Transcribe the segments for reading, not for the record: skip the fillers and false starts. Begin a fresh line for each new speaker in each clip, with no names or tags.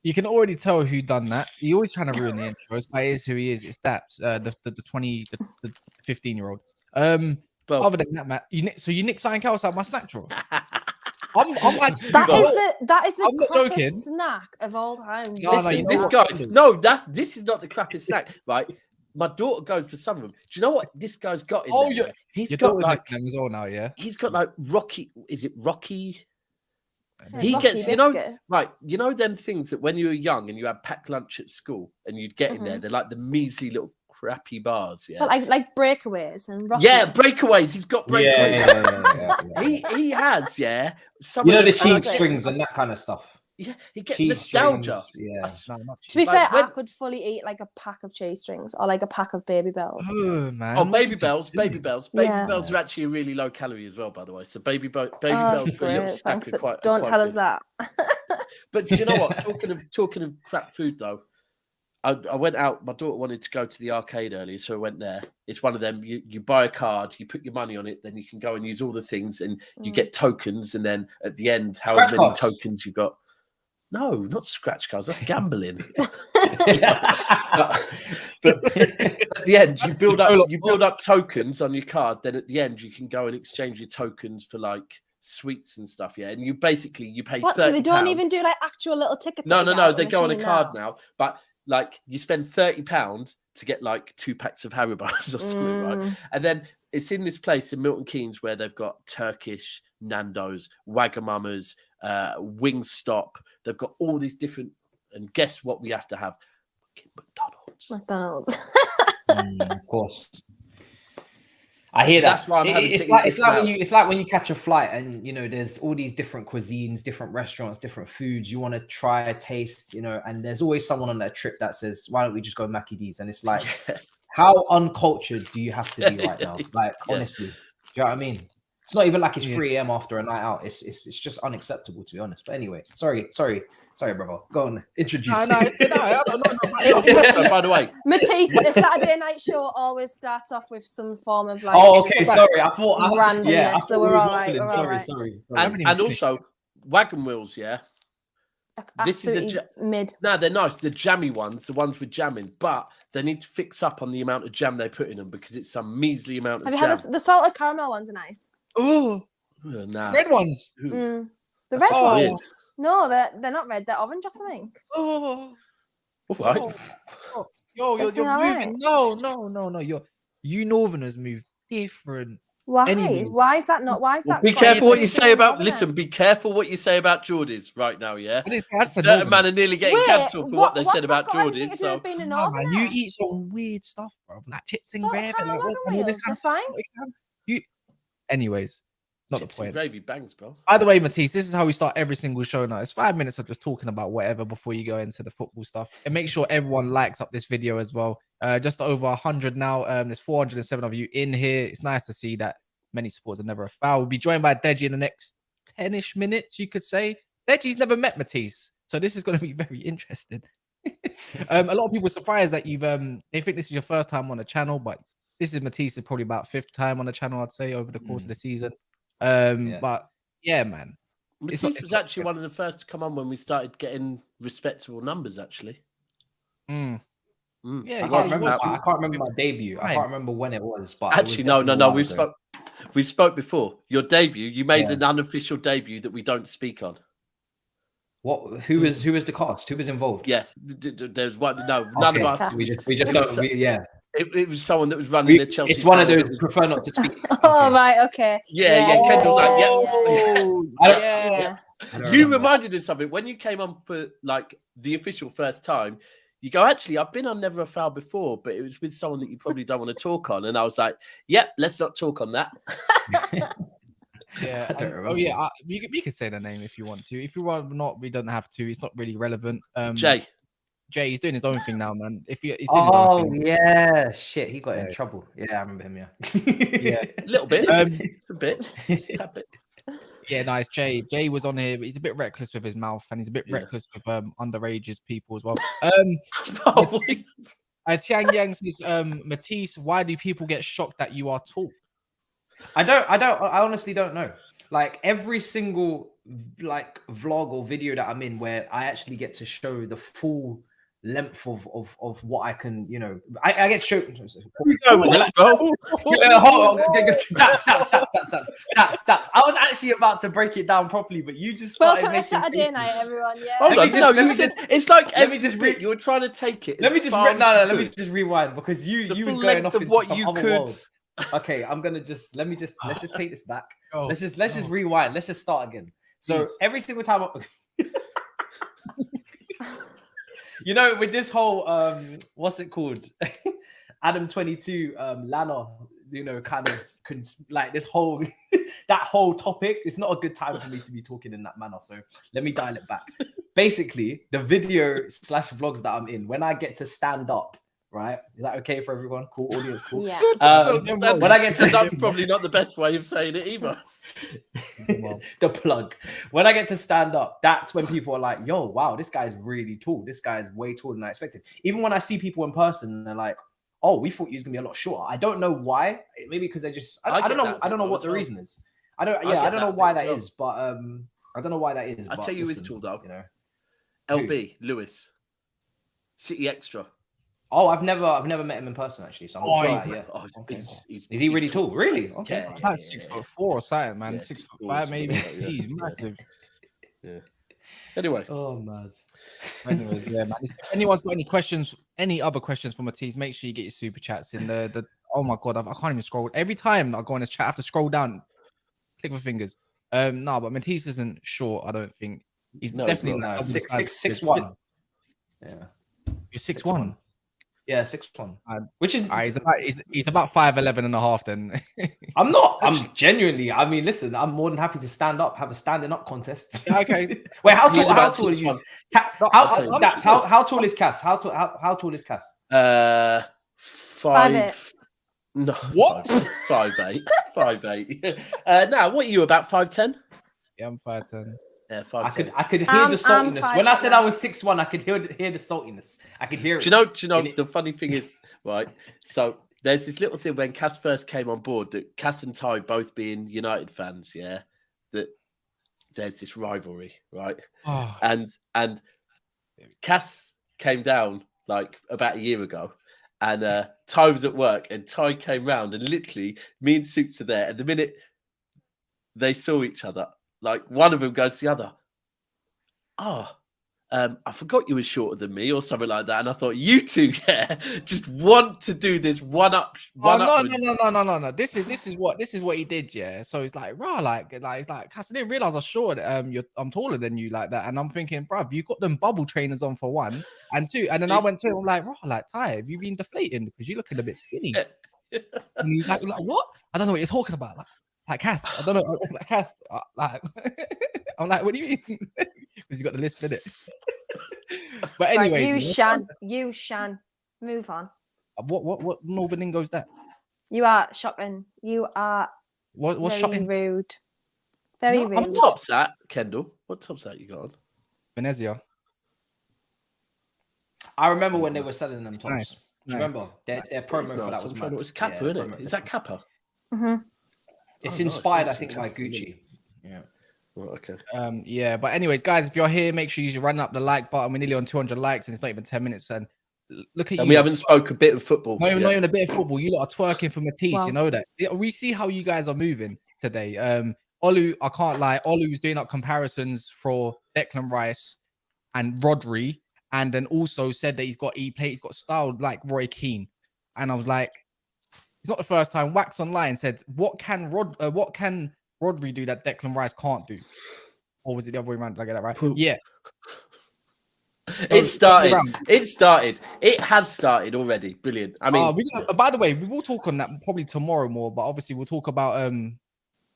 You can already tell who done that. He always trying to ruin the intros, but it is who he is. It's Daps, the 15-year-old. But other than that, Matt, you nicked something else out my snack drawer.
That is the crappiest snack of all time.
This is not the crappiest snack, right? My daughter goes for some of them. Do you know what this guy's got in there? He's got like them as well now, yeah. He's got like Rocky. Is it Rocky? He gets, you know them things that when you were young and you had packed lunch at school and you'd get in there, they're like the measly little crappy bars, yeah.
But like breakaways and Rockies.
Yeah, breakaways. He's got breakaways. Yeah. He has, yeah.
The cheese strings and that kind of stuff.
Yeah, he gets nostalgia.
Yeah.
To be fair, I could fully eat like a pack of cheese strings or like a pack of Baby Bells.
Oh man!
Oh, Baby Bells. Baby Bells are actually a really low calorie as well, by the way. So Baby Bells for a little snack are quite.
Don't tell us that.
But do you know what? Talking of crap food though, I went out. My daughter wanted to go to the arcade earlier, so I went there. It's one of them. You buy a card, you put your money on it, then you can go and use all the things, and you get tokens, and then at the end, however many tokens you got. No, not scratch cards. That's gambling. But at the end, you build up tokens on your card. Then at the end, you can go and exchange your tokens for like sweets and stuff. Yeah, and you pay.
What? So they don't even do like actual little tickets?
No. They go on a card now. But like you spend £30 to get like 2 packs of Haribos or something, right? And then it's in this place in Milton Keynes where they've got Turkish Nando's, Wagamama's, Wingstop. They've got all these different, and guess what we have to have?
McDonald's.
Of course. I hear that. That's why it's like when you catch a flight and there's all these different cuisines, different restaurants, different foods you want to try, taste, and there's always someone on that trip that says, why don't we just go Mackie D's? And it's like, how uncultured do you have to be right now? Like, honestly, do you know what I mean? It's not even like it's 3 a.m. after a night out. It's just unacceptable, to be honest. But anyway, sorry, brother. Go on, introduce.
No.
By the way,
Matisse, the Saturday night show always starts off with some form of like.
Oh, okay. Sorry, I thought
randomness. So we're all right.
Sorry.
And also, wagon wheels. Yeah.
This is mid.
No, they're nice. The jammy ones, the ones with jamming, but they need to fix up on the amount of jam they put in them because it's some measly amount of jam.
Have you had the salted caramel ones? Are nice.
Oh,
nah.
Red ones.
The red ones. No, they're not red. They're orange or something.
Oh, right.
You're moving. Right. No. You Northerners move different.
Why? Why is that not? Why is that?
Be careful what you say about. Listen, be careful what you say about Geordies right now. Yeah, certain man are nearly getting cancelled for what they said about Geordies. So,
you eat some weird stuff, bro, like chips and gravy.
They're fine.
Anyways, not
chips
the point.
Gravy bangs, bro.
By the way, Matisse, this is how we start every single show now. It's 5 minutes of just talking about whatever before you go into the football stuff. And make sure everyone likes up this video as well. Just over 100 now. There's 407 of you in here. It's nice to see that many supporters are never a foul. We'll be joined by Deji in the next 10-ish minutes, you could say. Deji's never met Matisse, so this is going to be very interesting. A lot of people are surprised that they think this is your first time on the channel, but this is Matisse's probably about 5th time on the channel, I'd say, over the course of the season. But yeah, man.
Matisse was actually one of the first to come on when we started getting respectable numbers, actually.
Yeah,
I can't remember my debut. I can't remember when it was, but
actually, no. We spoke before. Your debut, you made an unofficial debut that we don't speak on.
What? Who was the cast? Who was involved?
Yeah, there's one. No, none of us.
We just don't. Yeah.
It was someone that was running the Chelsea.
It's one of those prefer not to speak.
Oh, right, okay.
Yeah. Kendall's like, You reminded us of it when you came on for like the official first time. You go, actually, I've been on Never a Foul before, but it was with someone that you probably don't want to talk on. And I was like, yep, let's not talk on that.
Yeah. You could say the name if you want to. If you want not, we don't have to. It's not really relevant.
Jay.
Jay, he's doing his own thing now, man. He's doing his own thing.
Yeah, shit, he got in trouble. Yeah, I remember him.
Yeah,
a little bit, a bit, tap it.
Yeah, nice. Jay was on here. He's a bit reckless with his mouth, and he's a bit reckless with underage people as well. Tiang Yang says, Matisse, why do people get shocked that you are tall?
I honestly don't know. Like every single like vlog or video that I'm in where I actually get to show the full length of what I can, you know, I get shown. Daps. I was actually about to break it down properly, but you just
welcome to Saturday night, everyone. Yeah.
It's like let me just you were trying to take it.
Let me just rewind because you was going off into
what
some
you
other
could.
World. Okay, I'm gonna let's just take this back. Let's just rewind. Let's just start again. So every single time, you know, with this whole what's it called, Adam 22, Lana, you know, kind of like this whole that whole topic. It's not a good time for me to be talking in that manner. So let me dial it back. Basically, the video / vlogs that I'm in, when I get to stand up. Right? Is that okay for everyone? Cool, audience, cool.
Yeah.
When I get to
that's probably not the best way of saying it either.
The plug. When I get to stand up, that's when people are like, "Yo, wow, this guy's really tall. This guy's way taller than I expected." Even when I see people in person, they're like, "Oh, we thought he was gonna be a lot shorter." I don't know why. Maybe because they just I don't know. I don't know what the reason is. I don't know why that is, but I don't know why that is.
I'll tell you who's tall though.
You know,
LB Lewis, City Extra.
Oh, I've never met him in person actually. So is he really tall? Really? Okay.
Yeah, he's like 6'4" or something, man. 6'5" maybe. He's massive.
Yeah. Anyway.
Oh man.
Anyways, yeah, man. If anyone's got any other questions for Matisse, make sure you get your super chats in the. Oh my god, I can't even scroll. Every time I go on this chat, I have to scroll down, click with fingers. No, but Matisse isn't short. I don't think he's definitely like
6'1". Yeah.
You're 6'1".
Yeah, 6'1", which is
he's about 5'11" and a half. Then
I'm genuinely. I mean, listen, I'm more than happy to stand up, have a standing up contest.
Yeah, okay.
Wait, how tall are you? How tall is Cass? How tall is Cass?
5'8". No,
what?
5'8". 5'8". Now, what are you about 5'10"?
Yeah, I'm 5'10".
Yeah, 5'10".
I could hear the saltiness. When I said I was 6'1", I could hear the saltiness. I could hear it.
Do you know the funny thing is, right? So there's this little thing when Cass first came on board that Cass and Ty both being United fans, yeah, that there's this rivalry, right?
Oh.
And Cass came down like about a year ago, and Ty was at work, and Ty came round, and literally me and Soups are there, and the minute they saw each other, like one of them goes to the other, I forgot you were shorter than me or something like that. And I thought you two, just want to do this one up.
No. This is what he did, yeah. So it's like, raw, like it's like, Cass, I didn't realize I was short. I'm taller than you like that. And I'm thinking, bruv, you got them bubble trainers on for one, and two. And then I went to him, I'm like, raw, like, Ty, have you been deflating because you're looking a bit skinny? And he's like, what? I don't know what you're talking about. Like Cass, I don't know. Like Cass, like I'm like, what do you mean? Because you got the lisp in it. But anyways,
right, you Shan, move on.
What Northern lingo's that?
You are shocking. You are
what's
very
shocking?
rude. Very rude.
What top's that, Kendall? What top's that you got on?
Venezia.
I remember when they were selling them tops.
Nice.
Remember their promo for that was mad.
It was Kappa, isn't it? Is that Kappa?
Mm-hmm.
It's inspired, I think, by Gucci. Yeah.
Well, okay.
Yeah, but anyways, guys, if you're here, make sure you run up the like button. We're nearly on 200 likes, and it's not even 10 minutes. And look at you.
And we haven't spoke a bit of football.
Not even a bit of football. You lot are twerking for Matisse. Wow. You know that. We see how you guys are moving today. Olu, I can't lie. Olu was doing up comparisons for Declan Rice and Rodri, and then also said that he's got style like Roy Keane. And I was like, it's not the first time. Wax Online said, what can Rodri do that Declan Rice can't do? Or was it the other way around? Did I get that right? Yeah.
It started. It has started already. Brilliant. I mean,
by the way, we will talk on that probably tomorrow more, but obviously we'll talk about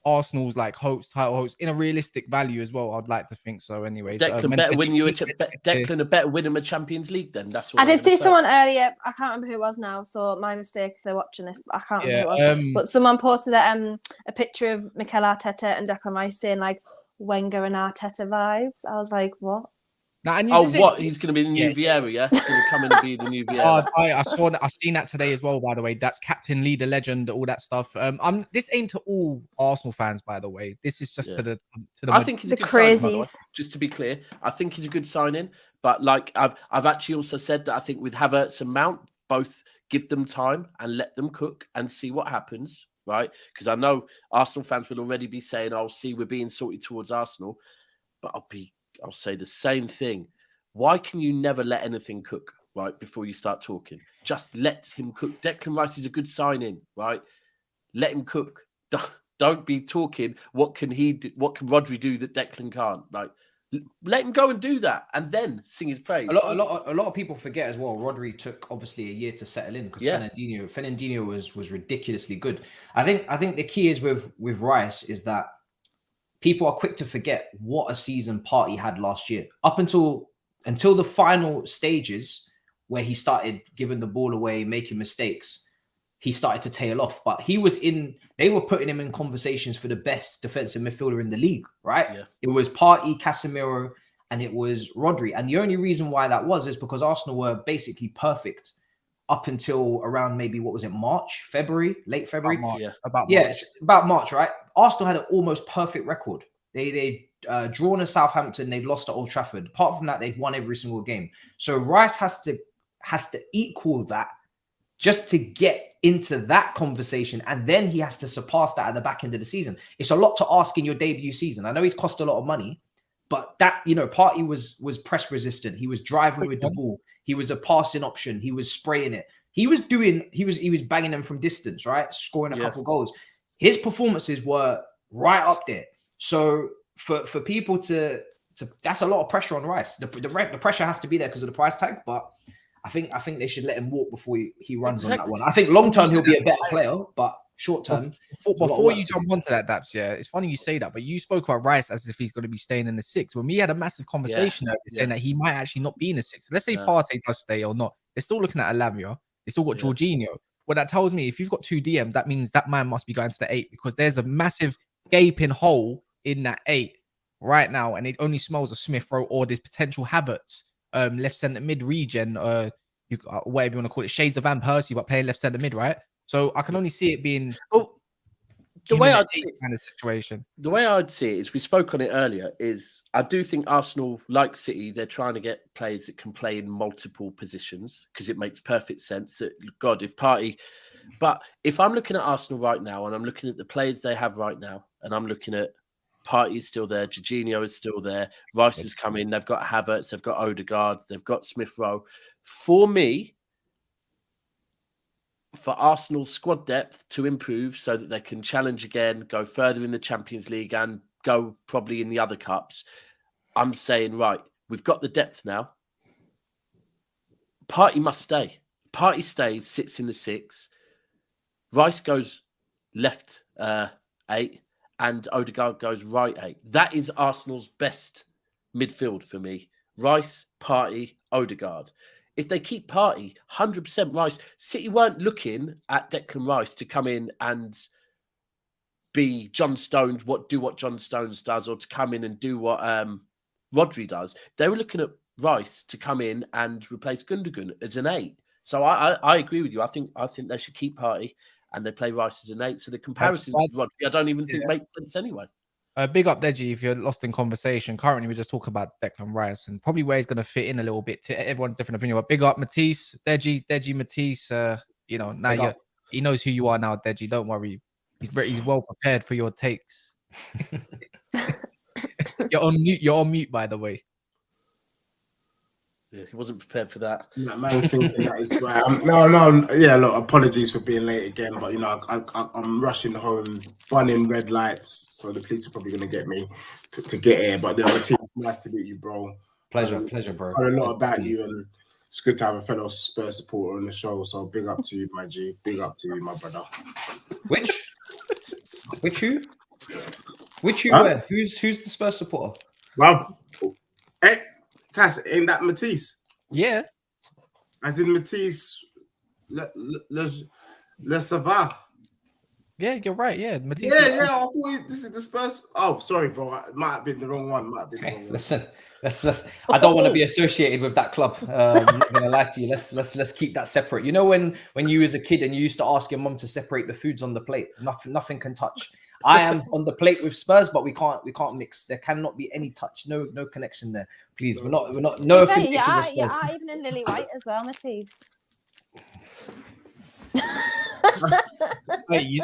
Arsenal's like title hopes in a realistic value as well. I'd like to think so. Anyways,
Declan better win you Declan a better win him a Champions League. Then that's what
I did see someone earlier. I can't remember who it was now, so my mistake if they're watching this. But I can't remember who it was. But someone posted a picture of Mikel Arteta and Declan Rice saying like Wenger and Arteta vibes. I was like, what?
What? He's going to be the new Vieira, yeah? He's going to come in and be the new Vieira.
I've seen that today as well, by the way. That's captain, leader, legend, all that stuff. This ain't to all Arsenal fans, by the way. This is just to the
I think he's a good
crazies.
Signing, by the way. Just to be clear, I think he's a good signing. But like I've actually also said that I think with Havertz and Mount, both give them time and let them cook and see what happens, right? Because I know Arsenal fans will already be saying, "Oh, see, we're being salty towards Arsenal," but I'll say the same thing. Why can you never let anything cook, right, before you start talking? Just let him cook. Declan Rice is a good signing, right? Let him cook. Don't be talking, what can he do? What can Rodri do that Declan can't? Like, let him go and do that and then sing his praise.
A lot of people forget as well, Rodri took obviously a year to settle in because Fernandinho was ridiculously good. I think the key is with Rice is that people are quick to forget what a season Partey had last year. Up until the final stages where he started giving the ball away, making mistakes, he started to tail off. But they were putting him in conversations for the best defensive midfielder in the league, right? Yeah. It was Partey, Casemiro, and it was Rodri. And the only reason why that was is because Arsenal were basically perfect up until around maybe, what was it, late February? About March, right? Arsenal had an almost perfect record. They drawn at Southampton, they'd lost at Old Trafford. Apart from that, they'd won every single game. So Rice has to equal that just to get into that conversation, and then he has to surpass that at the back end of the season. It's a lot to ask in your debut season. I know he's cost a lot of money, but that, Partey was press resistant. He was driving with the ball. He was a passing option. He was spraying it. He was banging them from distance, right? Scoring a couple goals. His performances were right up there. So for people to that's a lot of pressure on Rice. The pressure has to be there because of the price tag, but I think they should let him walk before he runs on that one. I think long term he'll be a better player, but short term.
Before you jump onto that, Daps, it's funny you say that, but you spoke about Rice as if he's going to be staying in the six. When we had a massive conversation saying that he might actually not be in the six. Let's say Partey does stay or not. They're still looking at Alavia. They still got Jorginho. What that tells me, if you've got two DMs, that means that man must be going to the 8 because there's a massive gaping hole in that 8 right now, and it only smells of Smith Rowe or there's potential Havertz, left centre mid region, whatever you want to call it, shades of Van Persie, but playing left centre mid, right? So I can only see it being
the way I'd see
kind of situation.
The way I'd see it is, we spoke on it earlier, is I do think Arsenal, like City, they're trying to get players that can play in multiple positions because it makes perfect sense that, God, if Partey... But if I'm looking at Arsenal right now and I'm looking at the players they have right now and I'm looking at Partey is still there, Jorginho is still there, Rice has come in, they've got Havertz, they've got Odegaard, they've got Smith Rowe. For me, for Arsenal's squad depth to improve so that they can challenge again, go further in the Champions League and go probably in the other cups, I'm saying, right, we've got the depth now. Partey must stay. Partey stays, sits in the 6. Rice goes left 8 and Odegaard goes right 8. That is Arsenal's best midfield for me. Rice, Partey, Odegaard. If they keep Partey, 100% Rice. City weren't looking at Declan Rice to come in and be John Stones, do what John Stones does, or to come in and do what Rodri does. They were looking at Rice to come in and replace Gundogan as an 8. So I agree with you. I think they should keep Partey and they play Rice as an 8. So the comparison with Rodri, I don't even think makes sense anyway.
Big up, Deji, if you're lost in conversation. Currently, we're just talking about Declan Rice and probably where he's going to fit in a little bit to everyone's different opinion. But big up, Matisse, Deji, Matisse. Now he knows who you are now, Deji. Don't worry. He's well prepared for your takes. You're on mute, by the way.
Yeah, he wasn't prepared for that.
That man's thinking that is right. Look, apologies for being late again, but I'm rushing home, running red lights, so the police are probably going to get me to get here. But it's nice to meet you, bro.
Pleasure, bro.
I know a lot about you, and it's good to have a fellow Spurs supporter on the show. So big up to you, my G. Big up to you, my brother.
Which who? Which you wear? Who's the Spurs supporter?
Well, hey, Cass, ain't that Matisse?
Yeah.
As in Matisse, Le Savard.
Yeah, you're right. Yeah, Matisse.
Yeah. I thought this is the Spurs. Oh, sorry, bro. It might have been the wrong one.
Listen. I don't want to be associated with that club. I'm not gonna lie to you. Let's keep that separate. You know, when you was a kid and you used to ask your mum to separate the foods on the plate, nothing can touch. I am on the plate with Spurs, but we can't mix. There cannot be any touch. No connection there. Please, we're not. No affiliation with Spurs.
Yeah, even in Lily White as well, Matisse.
Wait,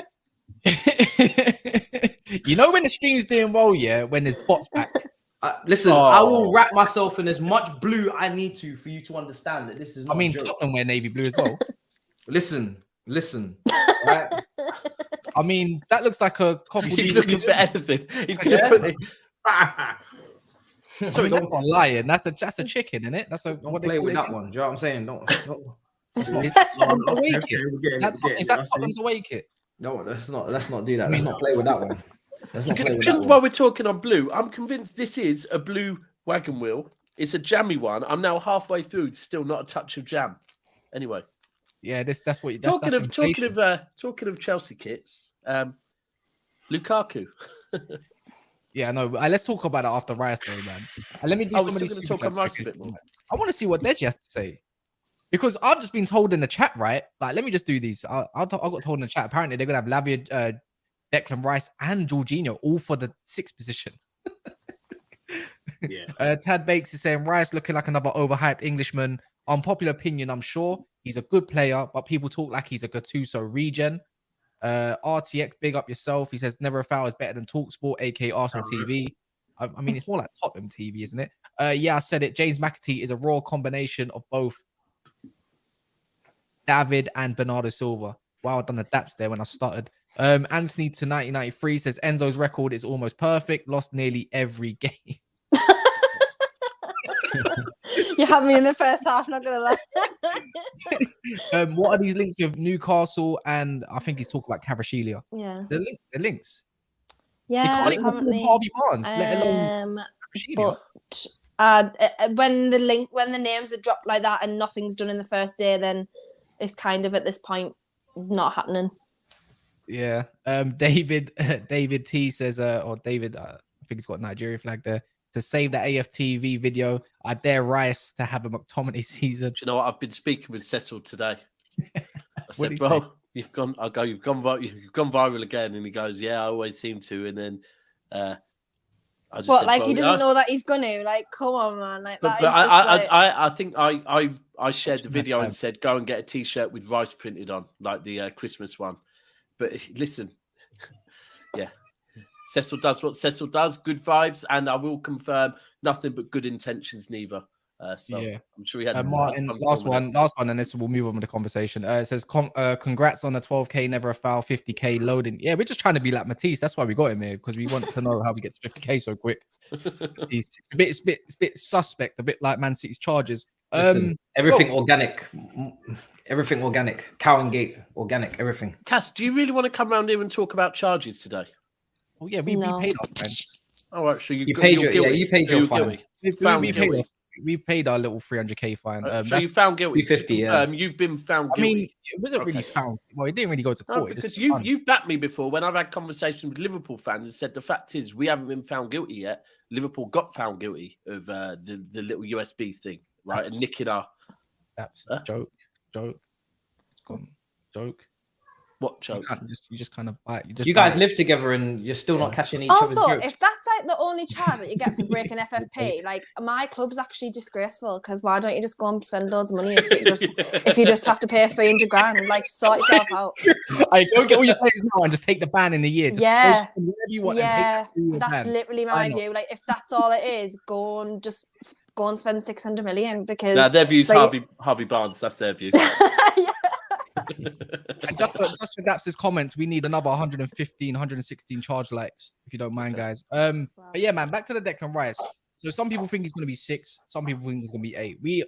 you know when the stream's doing well, yeah, when there's bots back.
Listen, I will wrap myself in as much blue I need to for you to understand that this is not.
I mean, Tottenham wear navy blue as well.
Listen. Right?
I mean, that looks like a couple.
He's looking for anything. He's gonna put it.
Sorry, that's not lying. That's a chicken, isn't it? That's a.
Don't play with that one. Do you know what I'm saying? Don't.
Is that Tottenham's away kit?
No, let's not do that. Let's not play with that one.
Just while we're talking on blue, I'm convinced this is a blue wagon wheel. It's a jammy one. I'm now halfway through, still not a touch of jam. Anyway,
yeah, that's what.
Talking of Chelsea kits, Lukaku.
Yeah, no. Let's talk about it after Rice, though, man. And let me do somebody
talk on Rice a bit more.
I want to see what Deji has to say. Because I've just been told in the chat, right? Like, let me just do these. I got told in the chat. Apparently, they're gonna have Lavia, Declan Rice, and Jorginho all for the 6th position.
Yeah.
Tad Bakes is saying Rice looking like another overhyped Englishman. Unpopular opinion, I'm sure he's a good player, but people talk like he's a Gattuso regen. RTX, big up yourself. He says never a foul is better than Talksport, aka Arsenal TV. I mean, it's more like Tottenham TV, isn't it? Yeah, I said it. James McAtee is a raw combination of both David and Bernardo Silva. Wow, I've done the daps there when I started. Anthony to 1993 says Enzo's record is almost perfect. Lost nearly every game.
You had me in the first half, not gonna lie.
What are these links with Newcastle? And I think he's talking about Kvaratskhelia.
Yeah,
the links.
Yeah,
they can't even Harvey Barnes, let alone
but when the names are dropped like that and nothing's done in the first day, then it's kind of at this point not happening.
Yeah. David T says, or David, I think he's got a Nigeria flag there. To save the AFTV video, I dare Rice to have a McTominay season.
Do you know what? I've been speaking with Cecil today. I said, bro, you've gone viral again. And he goes, yeah, I always seem to. And then I just said,
like he doesn't know that he's gonna, like, come on, man. Like,
I think I shared the video and said, go and get a t-shirt with Rice printed on, like the Christmas one. But listen, yeah. Cecil does what Cecil does, good vibes, and I will confirm nothing but good intentions neither. So yeah. I'm sure he had
Martin, last one, and this will move on with the conversation. It says, congrats on the 12K, never a foul, 50K loading. Yeah, we're just trying to be like Matisse. That's why we got him here, because we want to know how he gets 50K so quick. It's a bit suspect, a bit like Man City's charges.
Listen, everything organic. Everything organic. Cow and gate, organic, everything.
Cass, do you really want to come around here and talk about charges today?
Oh yeah, we paid our fine.
Oh, actually,
you paid your fine.
We paid our little 300K fine.
So you found guilty.
50, yeah.
You've been found guilty.
I mean, it wasn't really found. Well, it didn't really go to court.
No, because you've backed me before when I've had conversations with Liverpool fans and said the fact is we haven't been found guilty yet. Liverpool got found guilty of the little USB thing, right? And nicking our.
That's joke. It's gone. Joke.
What joke?
You just kind of bite.
You guys live together and you're still not catching each other's jokes.
Also, if that's like the only charge that you get for breaking FFP, like my club's actually disgraceful, because why don't you just go and spend loads of money if you just have to pay 300 grand? Like, sort yourself out.
I go get all your players now and just take the ban in the year.
Just that's literally my view. Like, if that's all it is, go and spend 600 million, because
their view's Harvey Barnes. That's their view.
And just for Daps' comments, we need another 116 charge lights, if you don't mind, guys. But yeah, man, back to the Declan Rice. So some people think he's going to be 6. Some people think he's going to be 8. Me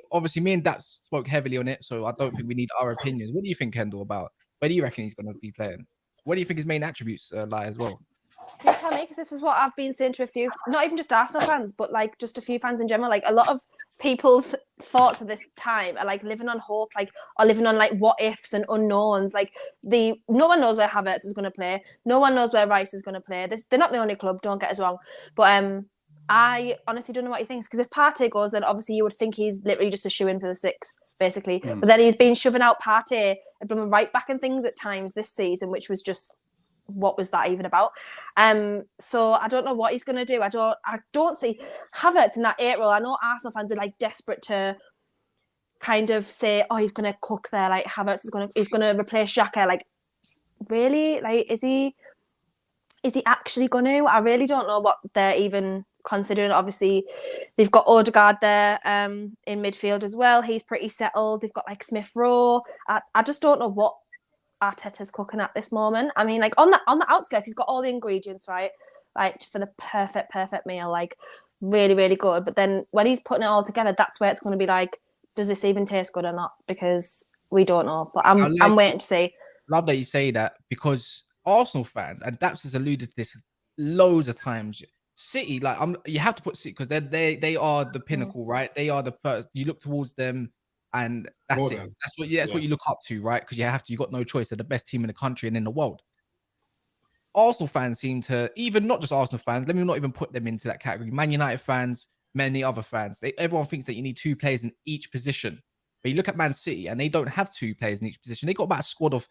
and Daps spoke heavily on it, so I don't think we need our opinions. What do you think, Kendall, about where do you reckon he's going to be playing? What do you think his main attributes lie as well?
You tell me, because this is what I've been saying to a few, not even just Arsenal fans, but like just a few fans in general. Like a lot of people's thoughts of this time are like living on hope, like or living on like what ifs and unknowns. Like no one knows where Havertz is going to play. No one knows where Rice is going to play. They're not the only club. Don't get us wrong, but I honestly don't know what he thinks, because if Partey goes, then obviously you would think he's literally just a shoe-in for the 6, basically. But then he's been shoving out Partey and bringing right back in things at times this season, which was just, what was that even about? So I don't know what he's going to do. I don't see Havertz in that 8 role. I know Arsenal fans are like desperate to kind of say, oh, he's going to cook there. Like Havertz he's going to replace Xhaka. Like, really? Like, is he actually going to? I really don't know what they're even considering. Obviously, they've got Odegaard there in midfield as well. He's pretty settled. They've got like Smith Rowe. I just don't know what Arteta's cooking at this moment. I mean, like on the outskirts, he's got all the ingredients, right? Like for the perfect meal, like really, really good. But then when he's putting it all together, that's where it's going to be like, does this even taste good or not? Because we don't know. But I'm waiting to see.
Love that you say that, because Arsenal fans, and Daps has alluded to this loads of times, City, like you have to put City because they are the pinnacle, right? They are the first. You look towards them, and that's it. That's what you look up to, right? Because you got no choice. They're the best team in the country and in the world. Arsenal fans seem to, even not just Arsenal fans, let me not even put them into that category. Man United fans, many other fans, everyone thinks that you need 2 players in each position. But you look at Man City, and they don't have 2 players in each position. They got about a squad of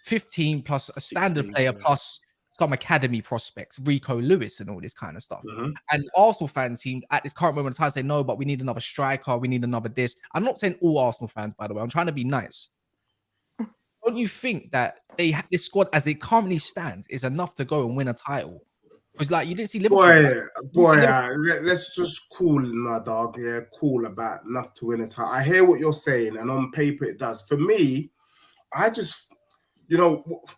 15 plus a standard 16, player plus some academy prospects, Rico Lewis and all this kind of stuff. And Arsenal fans seem at this current moment in time say, no, but we need another striker. We need another this. I'm not saying all Arsenal fans, by the way. I'm trying to be nice. Don't you think that this squad, as it currently stands, is enough to go and win a title? Because like you didn't see Liverpool.
Let's just cool, my dog. Yeah, cool about enough to win a title. I hear what you're saying, and on paper it does. For me, I just,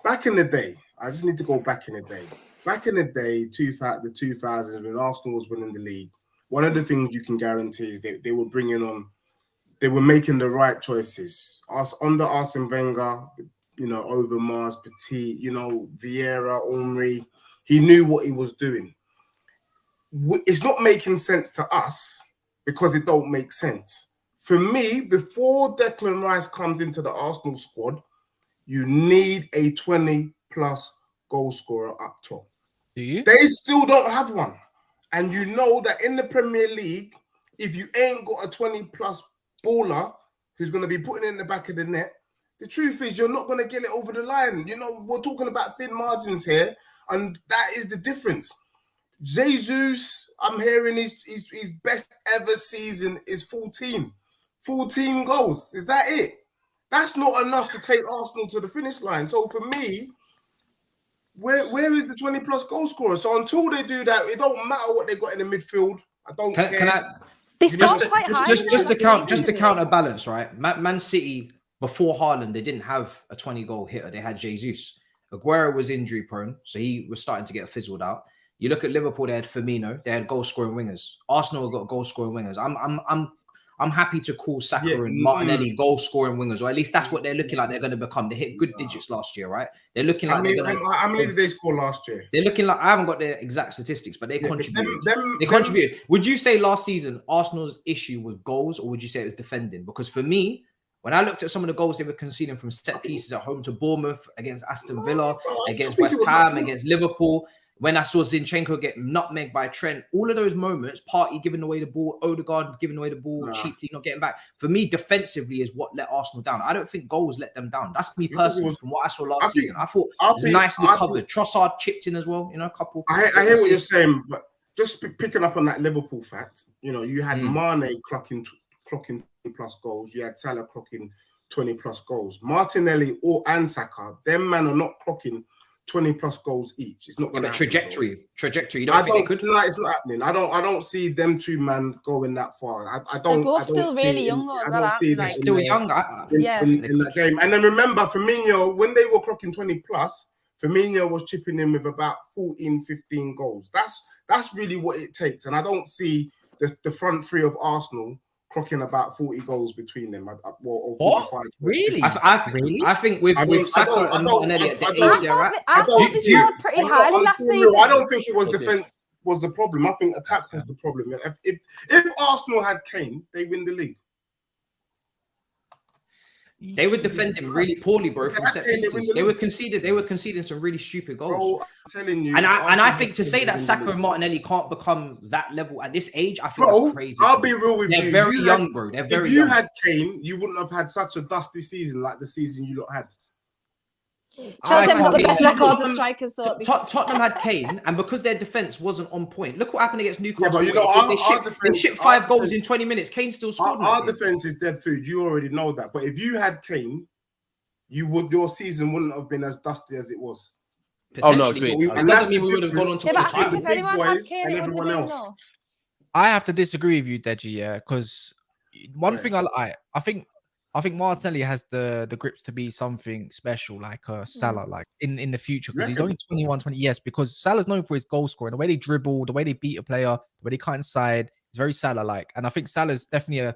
back in the day, I just need to go back in the day. Back in the day, the 2000s, when Arsenal was winning the league, one of the things you can guarantee is they were bringing on, they were making the right choices. Under Arsene Wenger, over Mars, Petit, Vieira, Henry, he knew what he was doing. It's not making sense to us because it don't make sense. For me, before Declan Rice comes into the Arsenal squad, you need a 20-plus goal scorer up top.
Do you?
They still don't have one. And you know that in the Premier League, if you ain't got a 20-plus baller who's going to be putting it in the back of the net, the truth is you're not going to get it over the line. We're talking about thin margins here, and that is the difference. Jesus, I'm hearing his best ever season is 14 goals. Is that it? That's not enough to take Arsenal to the finish line. So for me, where is the 20-plus goal scorer? So until they do that, it don't matter what they got in the midfield. I don't care.
Can I?
They scored quite high.
Just to counterbalance, right? Man City before Haaland, they didn't have a 20-goal hitter. They had Jesus. Aguero was injury prone, so he was starting to get fizzled out. You look at Liverpool; they had Firmino. They had goal-scoring wingers. Arsenal got goal-scoring wingers. I'm happy to call Saka and Martinelli goal-scoring wingers, or at least that's what they're looking like they're going to become. They hit good digits last year, right? They're looking like
how many did they score last year?
They're looking like, I haven't got their exact statistics, but they contributed. They contributed. Would you say last season Arsenal's issue was goals, or would you say it was defending? Because for me, when I looked at some of the goals they were conceding from set pieces at home to Bournemouth, against Aston Villa, against West Ham, against Liverpool, when I saw Zinchenko get nutmegged by Trent, all of those moments, Partey giving away the ball, Odegaard giving away the ball cheaply, not getting back, for me, defensively is what let Arsenal down. I don't think goals let them down. That's me personally from what I saw last season. I thought it was nicely covered. Trossard chipped in as well, a couple.
I hear what you're saying, but just picking up on that Liverpool fact, you had Mane clocking 20-plus goals. You had Salah clocking 20-plus goals. Martinelli and Saka, them man are not clocking 20-plus goals each. It's not going to happen.
Trajectory. You don't think they could?
No, it's not happening. I don't see them two man going that far. I don't.
They're both still really young, though. I don't see them
still young.
In that game. And then remember, Firmino, when they were clocking 20-plus, Firmino was chipping in with about 14, 15 goals. That's really what it takes. And I don't see the front three of Arsenal clocking about 40 goals between them. Or
45. Really?
I think with Saka and Martinelli at the age they're at,
I thought they scored pretty highly last season.
I don't think it was defence was the problem. I think attack was the problem. If Arsenal had Kane, they win the league.
They were defending really poorly, bro, from set pieces. They were conceding some really stupid goals.
Bro, I'm telling you.
And I think to say that Saka and Martinelli can't become that level at this age, I think that's crazy.
I'll be real with you.
They're very young, bro. They're very
young.
If
you had Kane, you wouldn't have had such a dusty season like the season you lot had.
Chelsea haven't got the best records of strikers, though.
Tottenham had Kane, and because their defense wasn't on point, look what happened against Newcastle.
Yeah, but
they shipped 5 goals in 20 minutes. Kane still scored.
Our defense is dead food. You already know that. But if you had Kane, your season wouldn't have been as dusty as it was.
Oh no, agreed.
It doesn't mean we would have gone on to
win the title. If anyone had Kane, it wouldn't have been no.
I have to disagree with you, Deji. Yeah, because one thing I think Martinelli has the grips to be something special, like Salah, like in the future, because he's only 21, 20. Yes, because Salah's known for his goal scoring, the way they dribble, the way they beat a player, the way they cut inside. It's very Salah-like, and I think Salah's definitely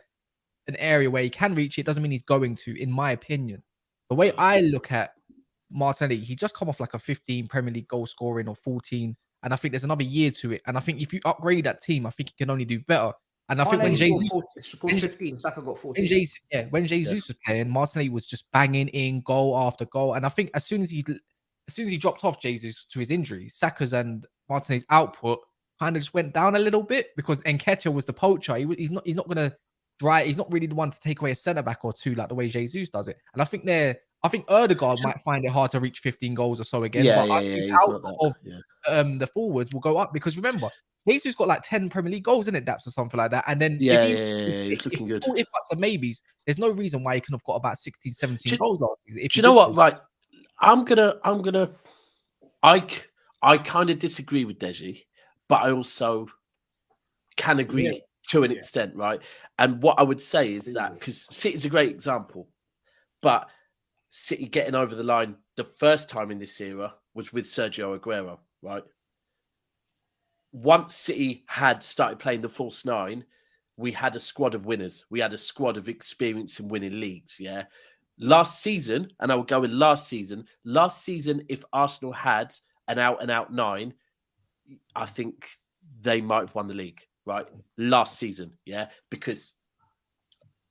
an area where he can reach it. Doesn't mean he's going to, in my opinion. The way I look at Martinelli, he just come off like a 15 Premier League goal scoring or 14, and I think there's another year to it. And I think if you upgrade that team, I think he can only do better. And I think when Jesus
scored 15, Saka got 14.
When Jesus was playing, Martinelli was just banging in goal after goal. And I think as soon as he dropped off Jesus to his injury, Saka's and Martinelli's output kind of just went down a little bit because Nketiah was the poacher. He's not going to he's not really the one to take away a centre back or two like the way Jesus does it. And I think Ødegaard might find it hard to reach 15 goals or so again. The forwards will go up because remember, Jesus got like 10 Premier League goals in it, Daps or something like that. And then
he's looking good.
If that's a maybes, there's no reason why he couldn't have got about 16, 17 goals last season.
Do you know what? Right, I kind of disagree with Deji, but I also can agree to an extent, right? And what I would say is that because City's a great example, but City getting over the line the first time in this era was with Sergio Aguero, right? Once City had started playing the false nine, we had a squad of winners. We had a squad of experience in winning leagues, yeah? Last season, and I would go with last season, if Arsenal had an out-and-out 9, I think they might have won the league, right? Last season, yeah? Because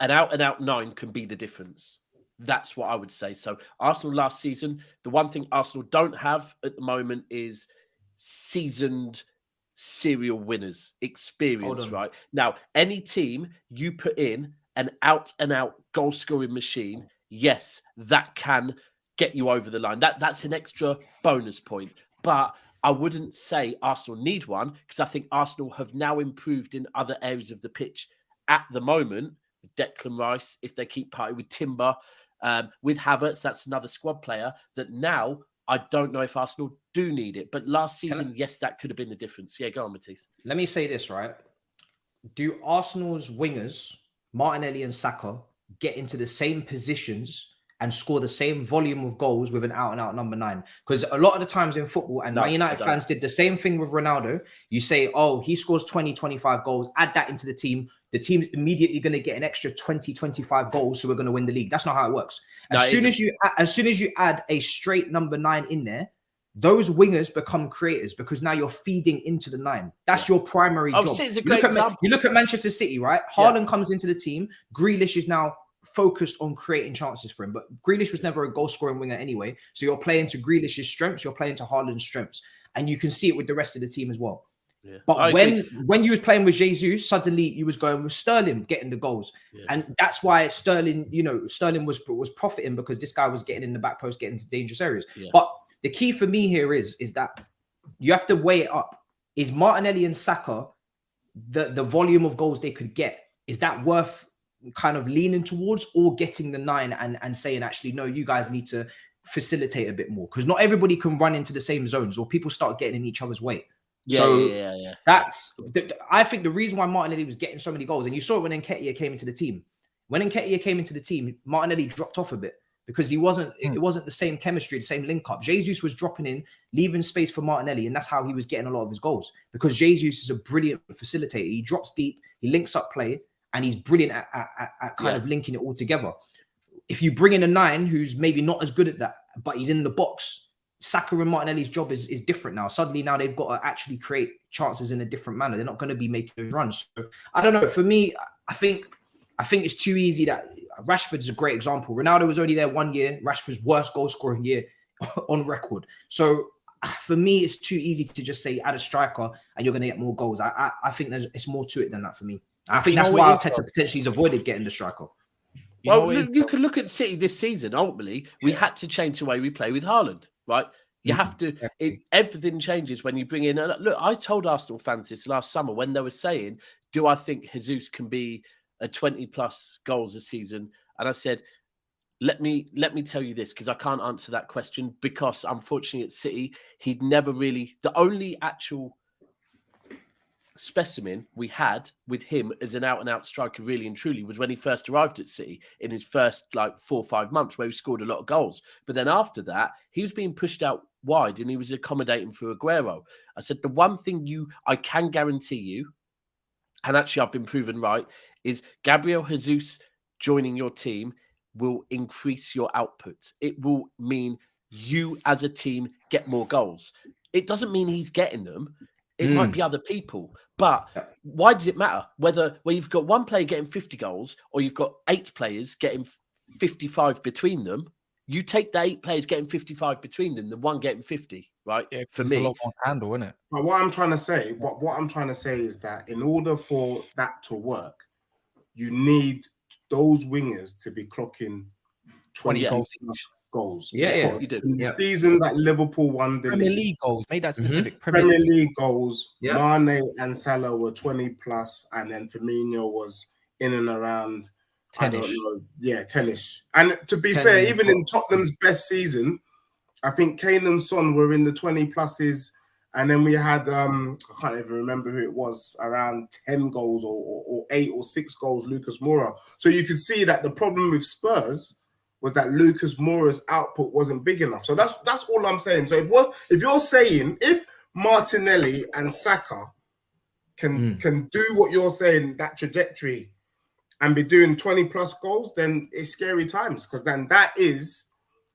an out-and-out 9 can be the difference. That's what I would say. So Arsenal last season, the one thing Arsenal don't have at the moment is seasoned serial winners, experience, right? Now, any team you put in an out-and-out goal-scoring machine, yes, that can get you over the line. That's an extra bonus point. But I wouldn't say Arsenal need one because I think Arsenal have now improved in other areas of the pitch at the moment. With Declan Rice, if they keep Partey, with Timber, with Havertz, that's another squad player that now I don't know if Arsenal do need it. But last season, yes, that could have been the difference. Yeah, go on, Matisse.
Let me say this, right? Do Arsenal's wingers, Martinelli and Saka, get into the same positions and score the same volume of goals with an out-and-out number 9? Because a lot of the times in football, and Man United fans did the same thing with Ronaldo, you say, oh, he scores 20, 25 goals, add that into the team's immediately going to get an extra 20, 25 goals, so we're going to win the league. That's not how it works. As soon as you add a straight number 9 in there, those wingers become creators because now you're feeding into the 9. That's your primary job.
City's a great example.
You look at Manchester City, right? Haaland comes into the team. Grealish is now focused on creating chances for him, but Grealish was never a goal-scoring winger anyway. So you're playing to Grealish's strengths, you're playing to Haaland's strengths, and you can see it with the rest of the team as well. Yeah. But when you was playing with Jesus, suddenly you was going with Sterling getting the goals, and that's why Sterling was profiting because this guy was getting in the back post, getting into dangerous areas. Yeah. But the key for me here is that you have to weigh it up. Is Martinelli and Saka the volume of goals they could get? Is that worth kind of leaning towards, or getting the 9 and saying, actually, no, you guys need to facilitate a bit more? Because not everybody can run into the same zones, or people start getting in each other's way. That's I think the reason why Martinelli was getting so many goals, and you saw it when Nketiah came into the team. When Nketiah came into the team, Martinelli dropped off a bit because it wasn't the same chemistry, the same link up. Jesus was dropping in, leaving space for Martinelli, and that's how he was getting a lot of his goals, because Jesus is a brilliant facilitator. He drops deep, he links up play, and he's brilliant at kind of linking it all together. If you bring in a 9 who's maybe not as good at that, but he's in the box, Saka and Martinelli's job is different now. Suddenly now they've got to actually create chances in a different manner. They're not going to be making those runs. So I don't know. For me, I think it's too easy. That Rashford's a great example. Ronaldo was only there 1 year. Rashford's worst goal scoring year on record. So for me, it's too easy to just say add a striker and you're going to get more goals. I think it's more to it than that for me. I think that's why Arteta potentially has avoided getting the striker.
Well, you can look at City this season. Ultimately, we had to change the way we play with Haaland, right? You have to. Everything changes when you bring in. Look, I told Arsenal fans this last summer when they were saying, "Do I think Jesus can be a 20+ goals a season?" And I said, "Let me tell you this, because I can't answer that question, because unfortunately at City, he'd never really. The only actual specimen we had with him as an out-and-out striker, really and truly, was when he first arrived at City in his first 4 or 5 months, where he scored a lot of goals. But then after that, he was being pushed out wide and he was accommodating for Aguero. I said, the one thing I can guarantee you, and actually I've been proven right, is Gabriel Jesus joining your team will increase your output. It will mean you as a team get more goals. It doesn't mean he's getting them. It might be other people, but why does it matter whether you've got one player getting 50 goals or you've got 8 players getting 55 between them? You take the 8 players getting 55 between them, the one getting 50, right?
Yeah,
for me,
a lot more handle, isn't it?
But what I'm trying to say, what I'm trying to say is that in order for that to work, you need those wingers to be clocking 20 goals.
Yeah,
you do. In the season that Liverpool won the
Premier League goals, made that specific.
Premier League goals. Yeah. Mane and Salah were 20+, and then Firmino was in and around 10-ish. I don't know, 10-ish. And to be fair, even in Tottenham's best season, I think Kane and Son were in the 20+s, and then we had I can't even remember who it was, around 10 goals or 8 or 6 goals, Lucas Moura. So you could see that the problem with Spurs was that Lucas Moura's output wasn't big enough. So that's all I'm saying. So if you're saying if Martinelli and Saka can do what you're saying, that trajectory, and be doing 20+ goals, then it's scary times, because then that is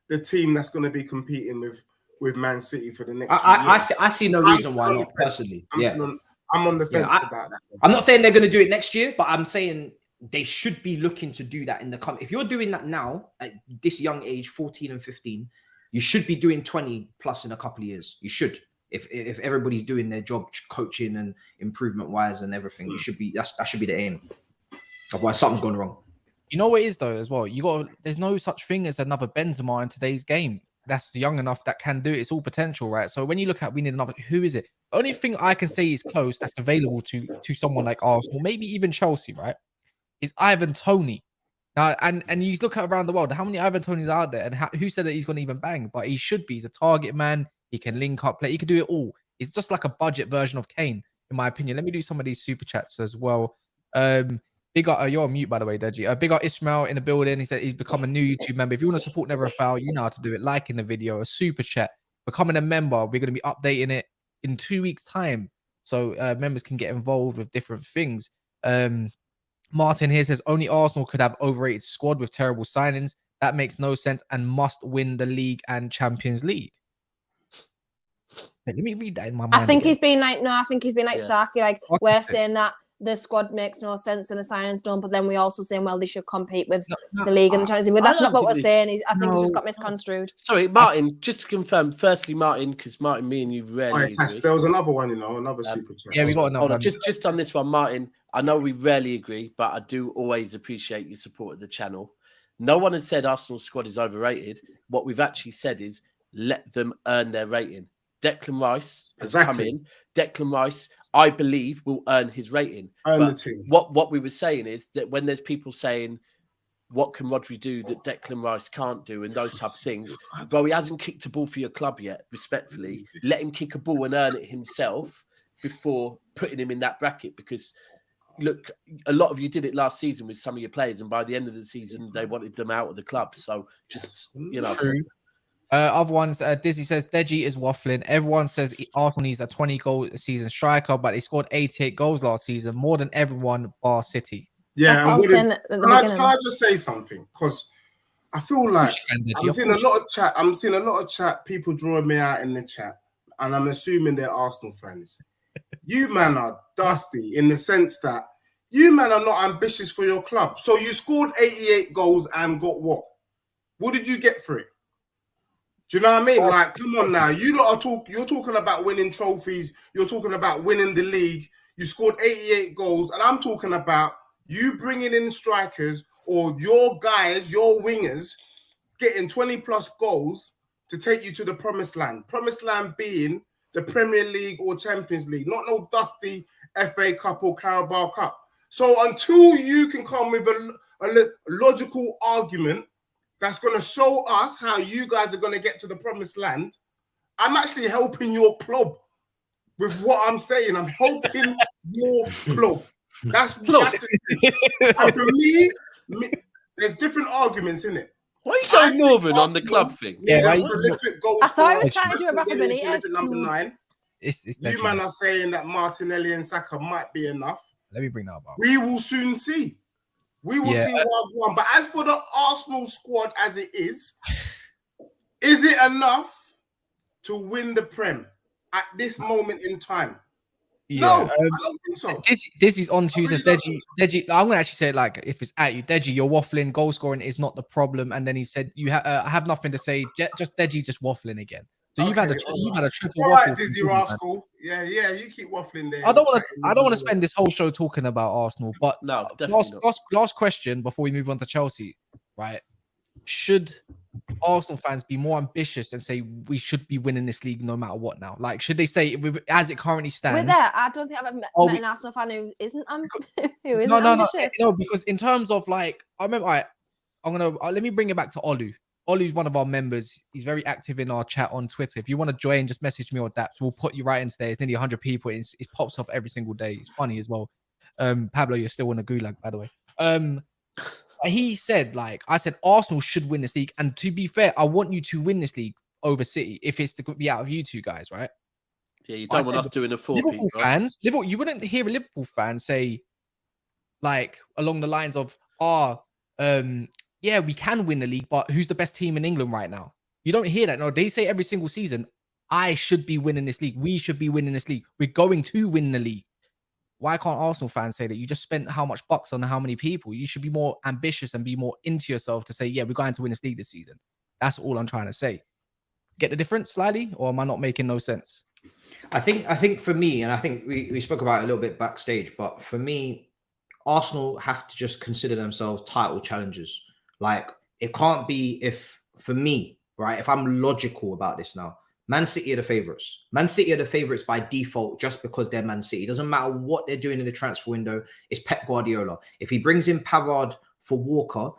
the team that's going to be competing with Man City for the next few years.
I see no reason why not, personally.
I'm on the fence about that.
I'm not saying they're going to do it next year, but I'm saying they should be looking to do that in the coming. If you're doing that now at this young age, 14 and 15, you should be doing 20+ in a couple of years. You should. If everybody's doing their job, coaching and improvement wise and everything, that should be the aim. Otherwise, something's gone wrong.
You know what it is though as well. There's no such thing as another Benzema in today's game that's young enough that can do it. It's all potential, right? So when you look at we need another, who is it? The only thing I can say is close that's available to someone like Arsenal, maybe even Chelsea, right? Is Ivan Toney. Now, and you look at around the world, how many Ivan Tonys are out there, and who said that he's going to even bang? But he should be. He's a target man. He can link up, play. He can do it all. He's just like a budget version of Kane, in my opinion. Let me do some of these super chats as well. Big up, you're on mute, by the way, Deji. Big up Ismail in the building. He said he's become a new YouTube member. If you want to support Never a Foul, you know how to do it. Liking the video, a super chat, becoming a member. We're going to be updating it in 2 weeks' time, so members can get involved with different things. Martin here says only Arsenal could have overrated squad with terrible signings. That makes no sense and must win the league and Champions League. Let me read that in my mind.
I think he's been like Saki. Like, we're saying that the squad makes no sense and the signings don't, but then we also saying, well, they should compete with the league and the Champions League. But that's not what we're saying. I think he's just got misconstrued.
Sorry, Martin, just to confirm, firstly, Martin, because Martin, me and you rarely agree.
There was another one, another super chat.
Yeah, we got another one.
Just on this one, Martin, I know we rarely agree, but I do always appreciate your support of the channel. No one has said Arsenal's squad is overrated. What we've actually said is let them earn their rating. Declan Rice has come in. Declan Rice, I believe, will earn his rating. What we were saying is that when there's people saying, what can Rodri do that Declan Rice can't do, and those type of things, well, he hasn't kicked a ball for your club yet, respectfully. Let him kick a ball and earn it himself before putting him in that bracket, because look, a lot of you did it last season with some of your players, and by the end of the season, they wanted them out of the club. So just,
Other ones, Dizzy says Deji is waffling. Everyone says Arsenal needs a 20-goal season striker, but they scored 88 goals last season, more than everyone bar City.
Yeah,
that's what I was saying at the
can
beginning.
I just say something? Because I feel like I'm seeing a lot of chat. People drawing me out in the chat, and I'm assuming they're Arsenal fans. You man are dusty in the sense that you man are not ambitious for your club. So you scored 88 goals and got what? What did you get for it? Do you know what I mean? Like, come on now. You're talking about winning trophies. You're talking about winning the league. You scored 88 goals, and I'm talking about you bringing in strikers or your guys, your wingers, getting 20 plus goals to take you to the promised land. Promised land being the Premier League or Champions League, not no dusty FA Cup or Carabao Cup. So until you can come with a logical argument that's going to show us how you guys are going to get to the promised land, I'm actually helping your club with what I'm saying. I'm helping your club. That's the and for me, there's different arguments in it.
Why are you going Northern on the club thing?
I thought I was trying to do a Rafa Benitez.
Number 9. You man are saying that Martinelli and Saka might be enough.
Let me bring that up.
We will soon see. We will see what. But as for the Arsenal squad as it is it enough to win the Prem at this moment in time?
Yeah,
no, I don't think so.
This is on Tuesday. Deji, I'm gonna actually say it like if it's at you, Deji, you're waffling. Goal scoring is not the problem. And then he said you I have nothing to say. Just Deji, just waffling again. So you've had a triple waffle.
Dizzy rascal. Yeah, you keep waffling there.
I don't want to spend this whole show talking about Arsenal, but
no, definitely
last question before we move on to Chelsea, right? Should Arsenal fans be more ambitious and say we should be winning this league no matter what now? Like, should they say as it currently stands?
With that, I don't think I've ever met an Arsenal fan who isn't ambitious.
No, because in terms of like, I remember, let me bring it back to Olu. Olu's one of our members. He's very active in our chat on Twitter. If you want to join, just message me or Daps. We'll put you right into there. It's nearly 100 people. It pops off every single day. It's funny as well. Pablo, you're still in a gulag, by the way. He said, I said, Arsenal should win this league. And to be fair, I want you to win this league over City if it's to be out of you two guys, right?
Yeah, you don't want us doing a 4-peat.
Liverpool fans, you wouldn't hear a Liverpool fan say, along the lines of, yeah, we can win the league, but who's the best team in England right now? You don't hear that. No, they say every single season, I should be winning this league. We should be winning this league. We're going to win the league. Why can't Arsenal fans say that? You just spent how much bucks on how many people? You should be more ambitious and be more into yourself to say, yeah, we're going to win this league this season. That's all I'm trying to say. Get the difference slightly, or am I not making no sense?
I think for me, and I think we spoke about it a little bit backstage, but for me, Arsenal have to just consider themselves title challengers. Like, it can't be for me, right? If I'm logical about this now, Man City are the favourites. Man City are the favourites by default just because they're Man City. It doesn't matter what they're doing in the transfer window. It's Pep Guardiola. If he brings in Pavard for Walker,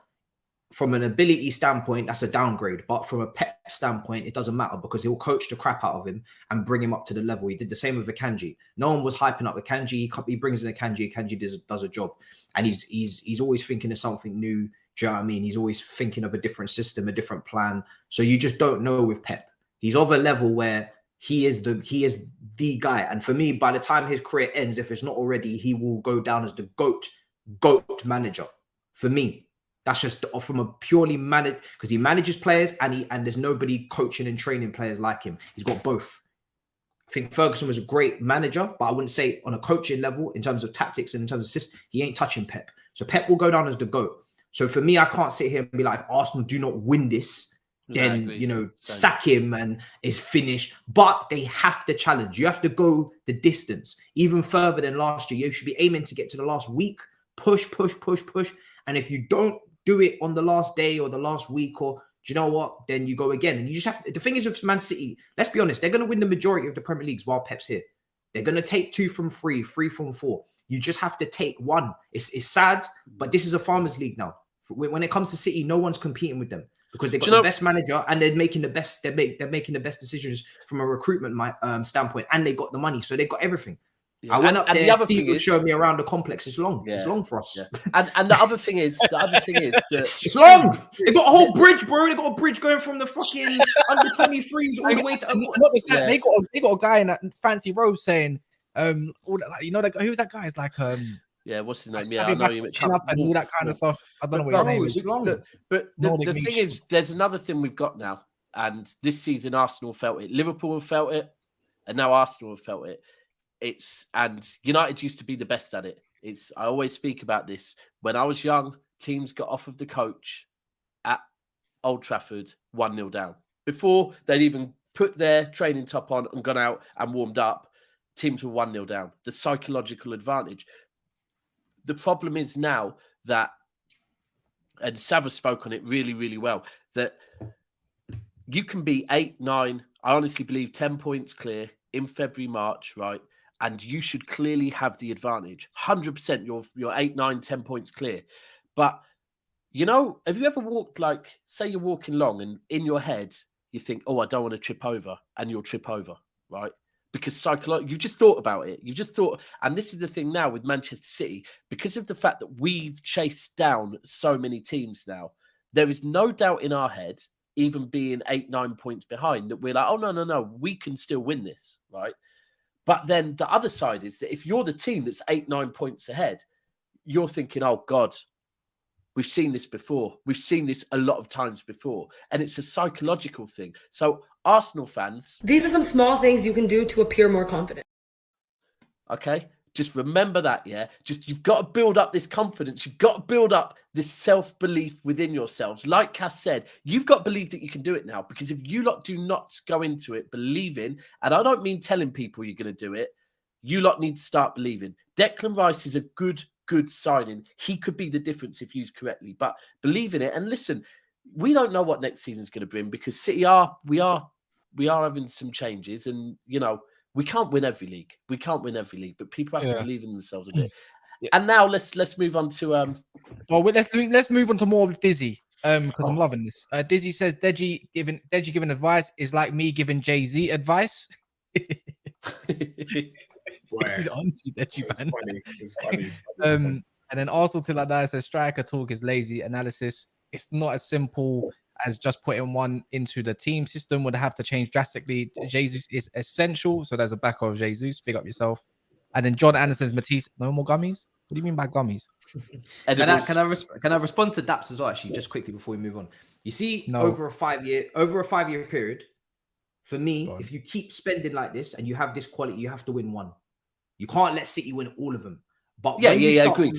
from an ability standpoint, that's a downgrade. But from a Pep standpoint, it doesn't matter because he'll coach the crap out of him and bring him up to the level. He did the same with Akanji. No one was hyping up Akanji. He brings in Akanji. Akanji does a job. And he's always thinking of something new. Do you know what I mean? He's always thinking of a different system, a different plan. So you just don't know with Pep. He's of a level where he is the guy. And for me, by the time his career ends, if it's not already, he will go down as the GOAT manager. For me, that's just from a purely manage, because he manages players and there's nobody coaching and training players like him. He's got both. I think Ferguson was a great manager, but I wouldn't say on a coaching level in terms of tactics and in terms of system, he ain't touching Pep. So Pep will go down as the GOAT. So for me, I can't sit here and be like, if Arsenal do not win this, then, sack him and it's finished. But they have to challenge. You have to go the distance, even further than last year. You should be aiming to get to the last week. Push. And if you don't do it on the last day or the last week, or do you know what? Then you go again. And you just have to, the thing is with Man City, let's be honest, they're going to win the majority of the Premier Leagues while Pep's here. They're going to take 2 from 3, 3 from 4. You just have to take 1. It's sad, but this is a farmers league now. When it comes to City, no one's competing with them because they've got the best manager and they're making the best. They're making the best decisions from a recruitment standpoint, and they got the money, so they got everything. Yeah. I went up there. The Steve was showing me around the complex. It's long. Yeah. It's long for us.
Yeah. And the other thing is that
it's long. They got a whole bridge, bro. They got a bridge going from the fucking under 23s all the way to.
They got a guy in that fancy robe saying, who was that guy? It's like
Yeah, what's his name? Yeah, I know him.
Chin up and all that kind of stuff. I don't know what his name is.
But the thing is, there's another thing we've got now, and this season Arsenal felt it, Liverpool have felt it, and now Arsenal have felt it. And United used to be the best at it. I always speak about this. When I was young, teams got off of the coach at Old Trafford 1-0 down. Before they'd even put their training top on and gone out and warmed up, teams were 1-0 down. The psychological advantage. The problem is now that, and Sava spoke on it really, really well, that you can be 8, 9, I honestly believe 10 points clear in February, March, right? And you should clearly have the advantage. 100% you're 8, 9, 10 points clear. But, have you ever walked, like, say you're walking along and in your head, you think, oh, I don't want to trip over, and you'll trip over, right? Because psychologically, you've just thought about it. You've just thought, and this is the thing now with Manchester City, because of the fact that we've chased down so many teams now, there is no doubt in our head, even being 8, 9 points behind, that we're like, oh, no, we can still win this, right? But then the other side is that if you're the team that's 8, 9 points ahead, you're thinking, oh, God, we've seen this before. We've seen this a lot of times before. And it's a psychological thing. So Arsenal fans...
These are some small things you can do to appear more confident.
Okay? Just remember that, yeah? You've got to build up this confidence. You've got to build up this self-belief within yourselves. Like Cass said, you've got to believe that you can do it now. Because if you lot do not go into it believing, and I don't mean telling people you're going to do it, you lot need to start believing. Declan Rice is a good signing. He could be the difference if used correctly. But believe in it. And listen, we don't know what next season's going to bring, because City we are having some changes, and we can't win every league. We can't win every league, but people have to believe in themselves a bit. Yeah. And now let's move on to
Well, let's move on to more of Dizzy, because I'm loving this. Dizzy says Deji giving advice is like me giving Jay-Z advice. He's on to Deji, man.
It's funny.
And then Arsenal till I die says striker talk is lazy analysis. It's not as simple as just putting one into the team. System would have to change drastically. Jesus is essential. So there's a back of Jesus. Big up yourself. And then John Anderson's Matisse. No more gummies? What do you mean by gummies?
Can I respond to Daps as well, actually, just quickly before we move on? You see, over a 5-year period, for me, if you keep spending like this and you have this quality, you have to win one. You can't let City win all of them. But agree.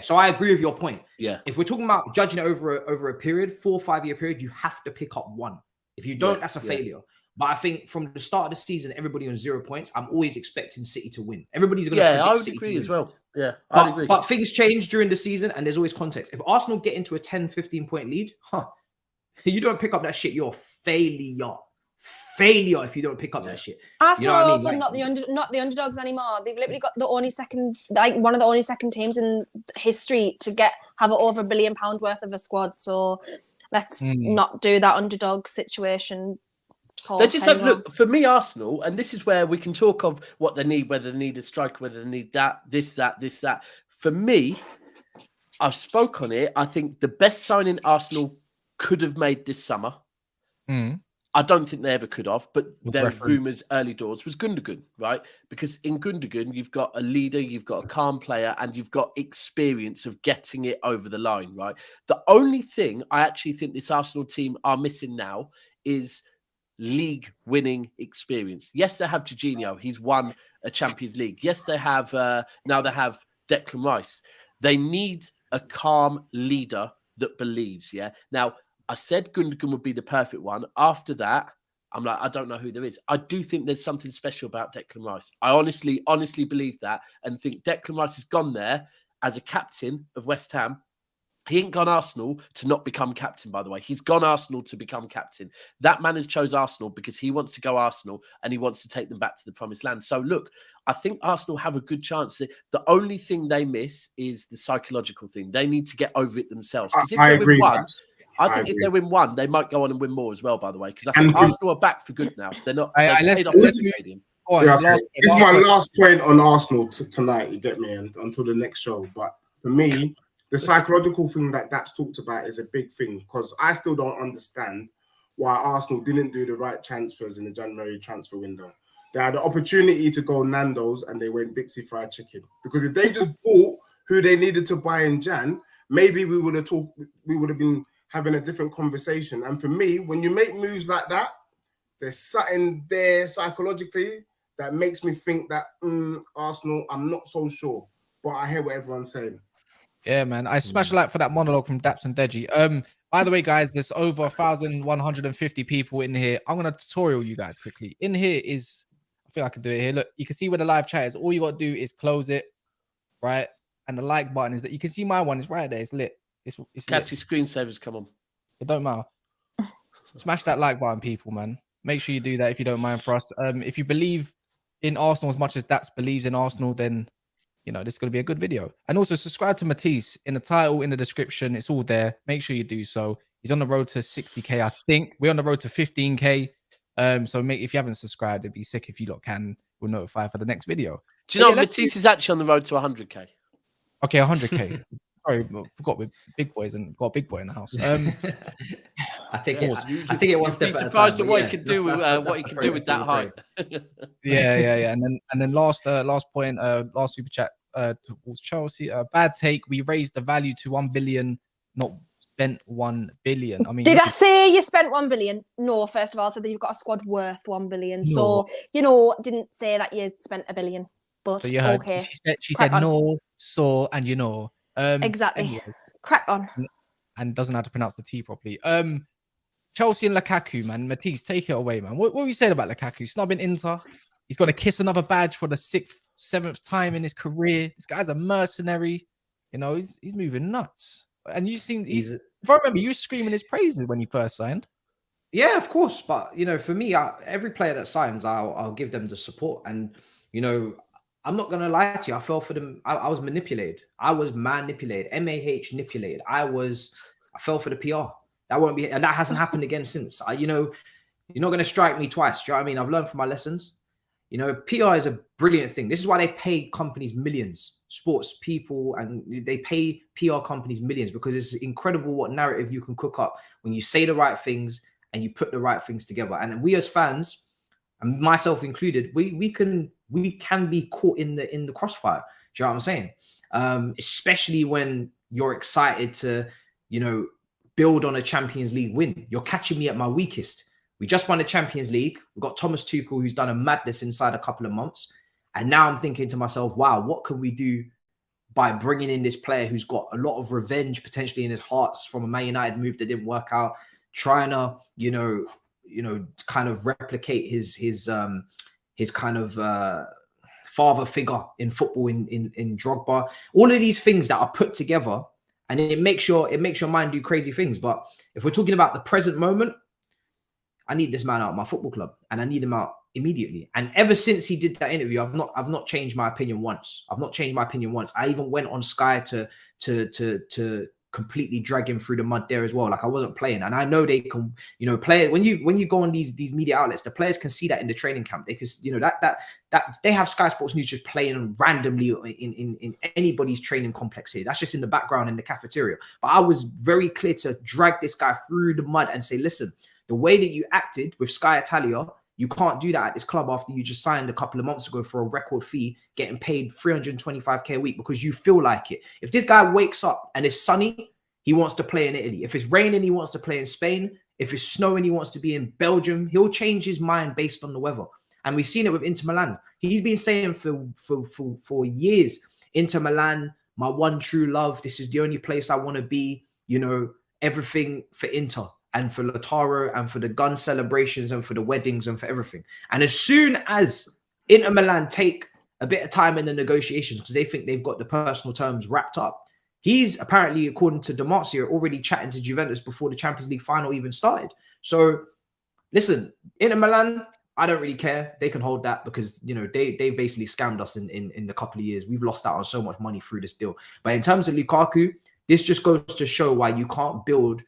So I agree with your point.
Yeah.
If we're talking about judging it over a period, 4 or 5 year period, you have to pick up one. If you don't, that's a failure. But I think from the start of the season, everybody on 0 points, I'm always expecting City to win. Everybody's going to predict
I would
City
agree
to win.
as well. Yeah,
I agree. But things change during the season, and there's always context. If Arsenal get into a 10, 15 point lead, you don't pick up that shit, you're failure if you don't pick up that shit.
Arsenal are also not the underdogs anymore. They've literally got one of the only second teams in history to have over £1 billion worth of a squad. So let's not do that underdog situation.
They just have, look, for me, Arsenal, and this is where we can talk of what they need, whether they need a striker, whether they need this, that. For me, I've spoke on it. I think the best signing Arsenal could have made this summer. I don't think they ever could have, but there was rumours early doors, was Gundogan, right? Because in Gundogan, you've got a leader, you've got a calm player, and you've got experience of getting it over the line, right? The only thing I actually think this Arsenal team are missing now is league winning experience. Yes, they have Jorginho. He's won a Champions League. Yes, they have, now they have Declan Rice. They need a calm leader that believes, yeah? Now, I said Gundogan would be the perfect one. After that, I'm like, I don't know who there is. I do think there's something special about Declan Rice. I honestly believe that, and think Declan Rice has gone there as a captain of West Ham. He ain't gone Arsenal to not become captain, by the way. He's gone Arsenal to become captain. That man has chose Arsenal because he wants to go Arsenal and he wants to take them back to the promised land. So, look, I think Arsenal have a good chance. The only thing they miss is the psychological thing. They need to get over it themselves. Because if they win one, I think if they win one, they might go on and win more as well, by the way. Because I think Arsenal are back for good now. They're not. This
is my last point on Arsenal tonight, you get me, and until the next show. But for me, the psychological thing that Daps talked about is a big thing, because I still don't understand why Arsenal didn't do the right transfers in the January transfer window. They had the opportunity to go Nando's and they went Dixie Fried Chicken. Because if they just bought who they needed to buy in Jan, maybe we would have been having a different conversation. And for me, when you make moves like that, there's something there psychologically that makes me think that Arsenal, I'm not so sure. But I hear what everyone's saying.
Yeah, man. I smash a like for that monologue from Daps and Deji. By the way, guys, there's over 1,150 people in here. I'm gonna tutorial you guys quickly. In here is, I think I can do it here. Look, you can see where the live chat is. All you got to do is close it, right? And the like button is that you can see my one is right there. It's lit. It's
Cassie screensavers come on.
It don't matter. Smash that like button, people, man. Make sure you do that if you don't mind for us. If you believe in Arsenal as much as Daps believes in Arsenal, then you know this is going to be a good video. And also subscribe to Matisse in the title, in the description. It's all there. Make sure you do so. He's on the road to 60k, I think. We're on the road to 15k. So if you haven't subscribed, it'd be sick if you lot can. We'll notify for the next video.
Do you know Matisse is actually on the road to 100k?
Okay, 100k. Sorry, forgot with big boys and got a big boy in the house.
I take it. I take it one step at a time.
Surprised at what he can do with what he can do with that height.
Yeah. And then last point, last super chat towards Chelsea. Bad take. We raised the value to 1 billion, not spent 1 billion. I mean,
did I say you spent 1 billion? No. First of all, I said that you've got a squad worth 1 billion. No. So didn't say that you spent 1 billion. But so okay.
She said no. So and
exactly.
Anyways.
Crack on.
And doesn't know how to pronounce the T properly. Chelsea and Lukaku, man. Matisse, take it away, man. What were you saying about Lukaku? Snubbing Inter. He's going to kiss another badge for the 6th, 7th time in his career. This guy's a mercenary. You know, he's moving nuts. And you think if I remember, you were screaming his praises when he first signed.
Yeah, of course. But for me, every player that signs, I'll give them the support. And I'm not gonna lie to you. I fell for them. I was manipulated. I was manipulated. manipulated. I fell for the PR. That won't be, and that hasn't happened again since. You're not gonna strike me twice. Do you know what I mean? I've learned from my lessons. PR is a brilliant thing. This is why they pay companies millions, sports people, and they pay PR companies millions, because it's incredible what narrative you can cook up when you say the right things and you put the right things together. And we as fans, and myself included, we can be caught in the crossfire. Do you know what I'm saying? Especially when you're excited to, build on a Champions League win. You're catching me at my weakest. We just won the Champions League. We've got Thomas Tuchel, who's done a madness inside a couple of months. And now I'm thinking to myself, wow, what can we do by bringing in this player who's got a lot of revenge potentially in his hearts from a Man United move that didn't work out, trying to, kind of replicate his kind of father figure in football in Drogba. All of these things that are put together, and it makes your mind do crazy things. But if we're talking about the present moment, I need this man out of my football club, and I need him out immediately. And ever since he did that interview, I've not changed my opinion once. I even went on Sky to completely drag him through the mud there as well. Like I wasn't playing, and I know they can, play when you go on these media outlets, the players can see that in the training camp. They can, that they have Sky Sports News just playing randomly in anybody's training complex here. That's just in the background in the cafeteria. But I was very clear to drag this guy through the mud and say, listen, the way that you acted with Sky Italia, you can't do that at this club after you just signed a couple of months ago for a record fee, getting paid 325k a week because you feel like it. If this guy wakes up and it's sunny, he wants to play in Italy. If it's raining, he wants to play in Spain. If it's snowing, he wants to be in Belgium. He'll change his mind based on the weather. And we've seen it with Inter Milan. He's been saying for years, Inter Milan, my one true love. This is the only place I want to be. Everything for Inter. And for Lautaro and for the gun celebrations and for the weddings and for everything. And as soon as Inter Milan take a bit of time in the negotiations because they think they've got the personal terms wrapped up, he's apparently, according to Damasio, already chatting to Juventus before the Champions League final even started. So listen, Inter Milan, I don't really care. They can hold that because, they basically scammed us in the couple of years. We've lost out on so much money through this deal. But in terms of Lukaku, this just goes to show why you can't build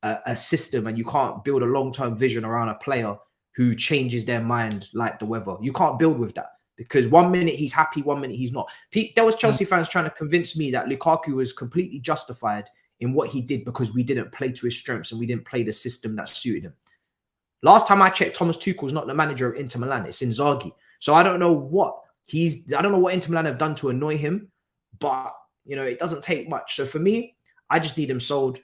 a system and you can't build a long-term vision around a player who changes their mind like the weather. You can't build with that because 1 minute he's happy, 1 minute he's not. There was Chelsea fans trying to convince me that Lukaku was completely justified in what he did because we didn't play to his strengths and we didn't play the system that suited him. Last time I checked, Thomas Tuchel's not the manager of Inter Milan. It's Inzaghi. So I don't know what Inter Milan have done to annoy him, but it doesn't take much. So for me, I just need him sold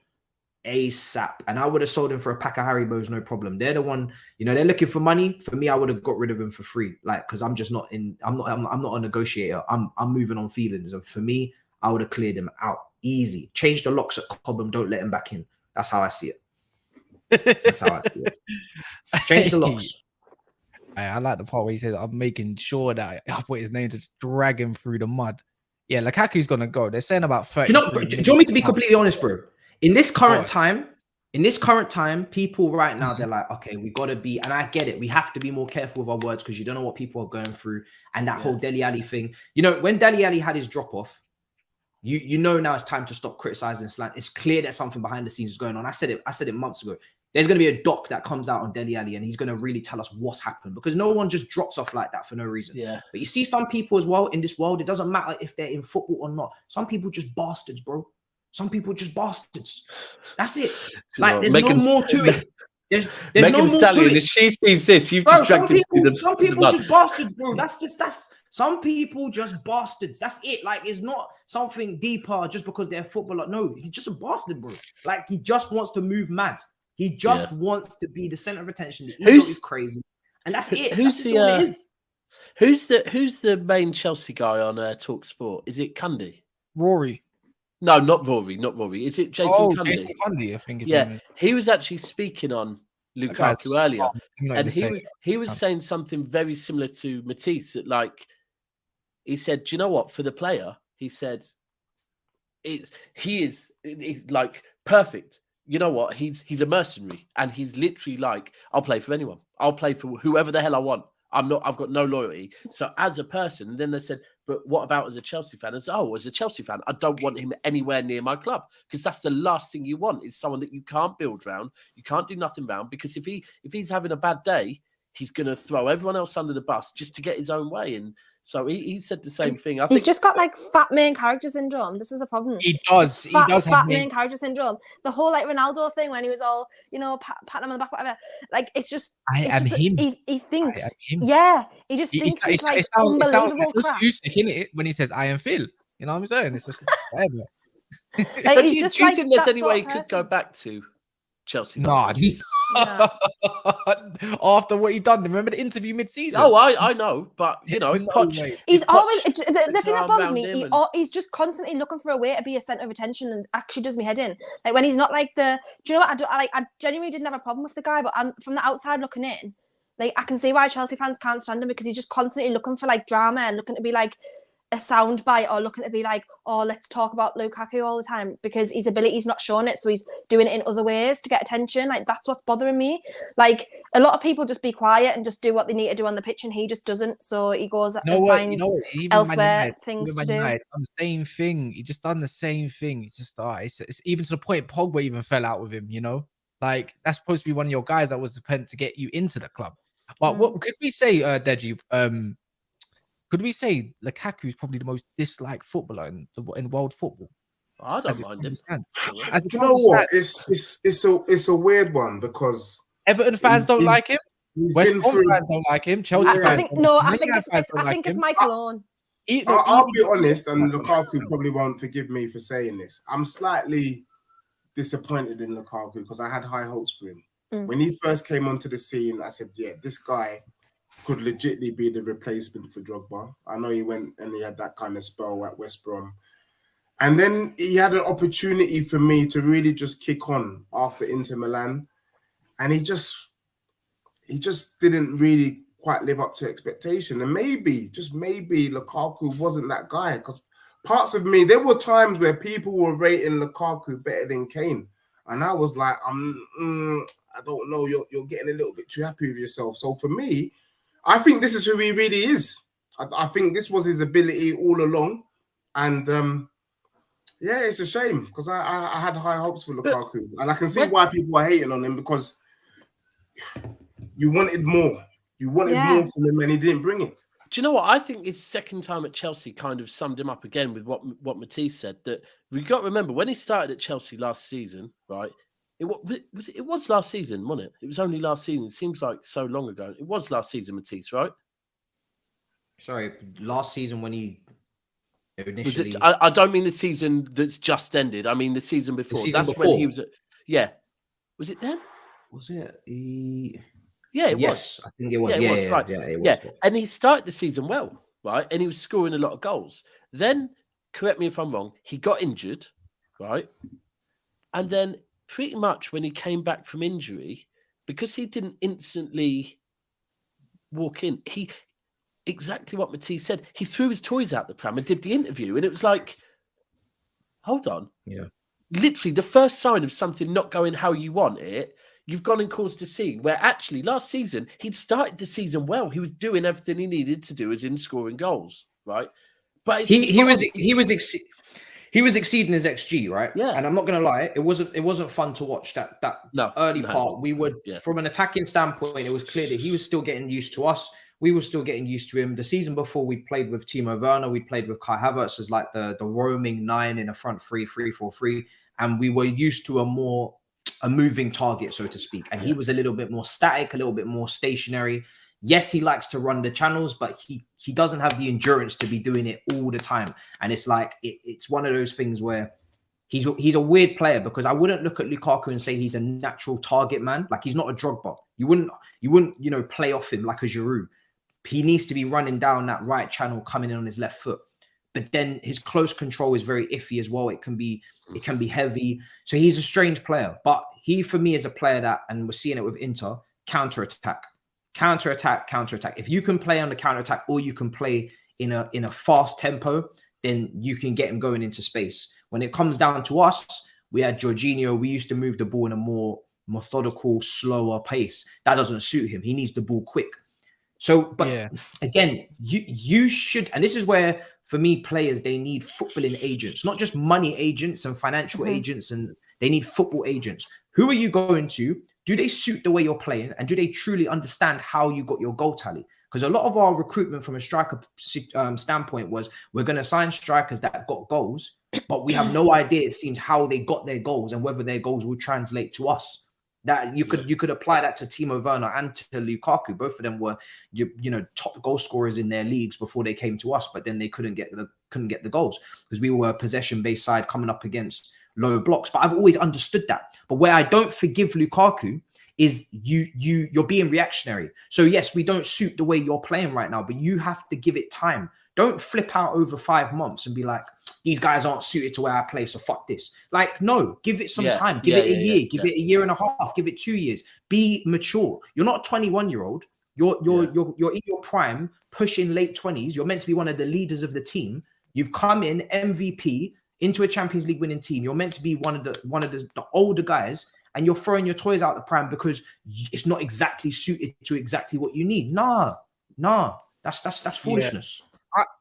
ASAP, and I would have sold him for a pack of Haribos, no problem. They're the one, they're looking for money. For me, I would have got rid of him for free, because I'm just not in. I'm not a negotiator. I'm moving on feelings, and for me, I would have cleared him out easy. Change the locks at Cobham. Don't let him back in. That's how I see it. That's how I see it. Change the locks.
I like the part where he says, "I'm making sure that I put his name to drag him through the mud." Yeah, Lukaku's gonna go. They're saying about 30.
Do you want me to be completely honest, bro? In this current time, people right now, they're like, okay, we got to be, and I get it, we have to be more careful with our words because you don't know what people are going through. And that whole Dele Alli thing, when Dele Alli had his drop off, now it's time to stop criticizing slant. It's clear that something behind the scenes is going on. I said it months ago. There's going to be a doc that comes out on Dele Alli, and he's going to really tell us what's happened, because no one just drops off like that for no reason.
Yeah.
But you see some people as well in this world, it doesn't matter if they're in football or not. Some people just bastards, bro. Some people just bastards. That's it. Like, there's no more to it. There's no more to it.
If she sees this, you've just dragged him through the
some people just bastards, bro. That's some people just bastards. That's it. Like, it's not something deeper just because they're a footballer. No, he's just a bastard, bro. Like, he just wants to move mad. He just wants to be the center of attention. The ego is crazy, and that's it. Who's
the main Chelsea guy on Talk Sport? Is it Cundy?
Rory.
No, not Rory. Not Rory. Is it Jason Cundy?
Jason Cundy, I think his name is.
He was actually speaking on Lukaku earlier, and he was saying something very similar to Matisse. That, like, he said, "Do you know what? For the player," he said, he is like perfect. You know what? He's a mercenary, and he's literally like, I'll play for anyone. I'll play for whoever the hell I want. I've got no loyalty. So as a person, and then they said, but what about as a Chelsea fan? I said, as a Chelsea fan, I don't want him anywhere near my club, because that's the last thing you want, is someone that you can't build around, you can't do nothing around, because if he's having a bad day, he's going to throw everyone else under the bus just to get his own way. And so he said the same thing.
He's just got like fat main character syndrome. This is a problem.
He does. He does
fat main character syndrome. The whole like Ronaldo thing when he was all, patting him on the back, whatever. Like, it's just
I am him.
He thinks. Yeah. He just thinks he's like unbelievable crap.
When he says I am Phil. You know what I'm saying? It's just whatever.
Like, do you think there's any way he could go back to Chelsea?
No. After what he done, remember the interview mid-season?
Oh, I know, but he's always
the thing that bothers me. He's just constantly looking for a way to be a centre of attention, and actually does me head in. Like, when he's not like the. Do you know what? I genuinely didn't have a problem with the guy, but from the outside looking in, like, I can see why Chelsea fans can't stand him, because he's just constantly looking for like drama and looking to be like a soundbite, or looking to be like, oh, let's talk about Lukaku all the time, because his ability's not showing it, so he's doing it in other ways to get attention. Like, that's what's bothering me. Like, a lot of people just be quiet and just do what they need to do on the pitch, and he just doesn't. So he goes and finds elsewhere things to do.
Done the same thing. He just done the same thing. It's just it's even to the point Pogba even fell out with him. Like, that's supposed to be one of your guys that was meant to get you into the club. But what could we say, Deji? Could we say Lukaku is probably the most disliked footballer in world football?
I don't mind him.
You know what? It's a weird one, because
Everton fans don't like him. West Ham fans don't like him. Chelsea fans.
I think it's Michael Owen.
I'll be honest, and Lukaku probably won't forgive me for saying this. I'm slightly disappointed in Lukaku, because I had high hopes for him. When he first came onto the scene, I said, yeah, this guy could legitimately be the replacement for Drogba. I know he went and he had that kind of spell at West Brom. And then he had an opportunity for me to really just kick on after Inter Milan. And he just didn't really quite live up to expectation. And maybe Lukaku wasn't that guy. Because parts of me, there were times where people were rating Lukaku better than Kane. And I was like, I don't know, you're getting a little bit too happy with yourself. So for me, I think this is who he really is. I think this was his ability all along. And it's a shame, because I had high hopes for Lukaku. And I can see why people are hating on him, because you wanted more. You wanted more from him, and he didn't bring it.
Do you know what? I think his second time at Chelsea kind of summed him up again with what Matisse said. That we got to remember, when he started at Chelsea last season, right? It was last season, wasn't it? It was only last season. It seems like so long ago. It was last season, Matisse, right?
Sorry, last season when he initially.
I don't mean the season that's just ended. I mean the season before. When he was. Yeah. Was it then?
Was it?
Yeah, it was.
I think it was. Yeah, it was.
Yeah, and he started the season well, right? And he was scoring a lot of goals. Then, correct me if I'm wrong, he got injured, right? And then pretty much when he came back from injury, because he didn't instantly walk in, exactly what Matisse said, he threw his toys out the pram and did the interview. And it was like, hold on.
Yeah.
Literally the first sign of something not going how you want it, you've gone and caused a scene where actually last season, he'd started the season well. He was doing everything he needed to do as in scoring goals, right? But
he was exceeding his XG, right?
Yeah.
And I'm not gonna lie, it wasn't fun to watch that early part. We would, from an attacking standpoint, it was clear that he was still getting used to us. We were still getting used to him. The season before, we played with Timo Werner. We played with Kai Havertz as like the roaming 9 in a front 3-3-4-3, and we were used to a moving target, so to speak. And he was a little bit more static, a little bit more stationary. Yes, he likes to run the channels, but he doesn't have the endurance to be doing it all the time. And it's like it's one of those things where he's a weird player, because I wouldn't look at Lukaku and say he's a natural target man. Like, he's not a Drogba. You wouldn't play off him like a Giroud. He needs to be running down that right channel, coming in on his left foot. But then his close control is very iffy as well. It can be heavy. So he's a strange player. But he, for me, is a player that, and we're seeing it with Inter, counter-attack. If you can play on the counter-attack, or you can play in a fast tempo, then you can get him going into space. When it comes down to us, we had Jorginho. We used to move the ball in a more methodical, slower pace. That doesn't suit him. He needs the ball quick. So, but again, you should, and this is where, for me, players, they need footballing agents, not just money agents and financial agents, and they need football agents. Who are you going to? Do they suit the way you're playing? And do they truly understand how you got your goal tally? Because a lot of our recruitment from a striker standpoint was, we're going to sign strikers that got goals, but we have no idea, it seems, how they got their goals and whether their goals will translate to us. That you could apply that to Timo Werner and to Lukaku. Both of them were top goal scorers in their leagues before they came to us, but then they couldn't get the goals because we were a possession-based side coming up against low blocks. But I've always understood that. But where I don't forgive Lukaku is you're being reactionary. So yes, we don't suit the way you're playing right now, but you have to give it time. Don't flip out over 5 months and be like, these guys aren't suited to where I play, so fuck this. Like, no, give it some time. Give it a year. Give it a year and a half. Give it 2 years. Be mature. You're not a 21-year-old. You're in your prime, pushing late 20s. You're meant to be one of the leaders of the team. You've come in MVP into a Champions League winning team. You're meant to be one of the older guys, and you're throwing your toys out the pram because it's not exactly suited to exactly what you need. Nah, that's foolishness.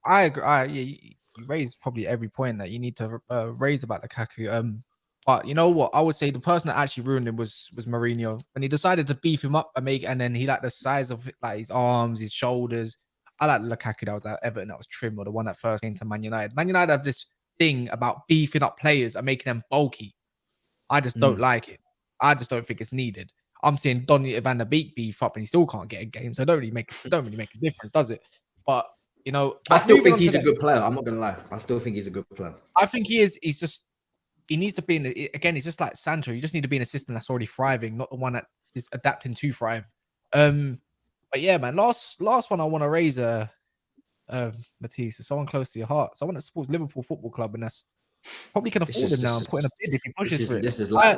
I agree. You raised probably every point that you need to raise about Lukaku. But you know what? I would say the person that actually ruined him was Mourinho. When he decided to beef him up and then he liked the size of like his arms, his shoulders. I like Lukaku that was at Everton, that was trim, or the one that first came to Man United. Man United have this thing about beefing up players and making them bulky. I just don't like it. I just don't think it's needed. I'm seeing Donny van der Beek beef up and he still can't get a game, so it don't really make a difference, does it? But you know,
I still think he's a good player. I'm not gonna lie. I still think he's a good player.
I think he is. He needs to be again. It's just like Sancho. You just need to be in a system that's already thriving, not the one that is adapting to thrive. But yeah, man. Last one I want to raise Matisse, is someone close to your heart. Someone that supports Liverpool Football Club, and that's probably can afford him now and put in a bid if he pushes for it.
This is light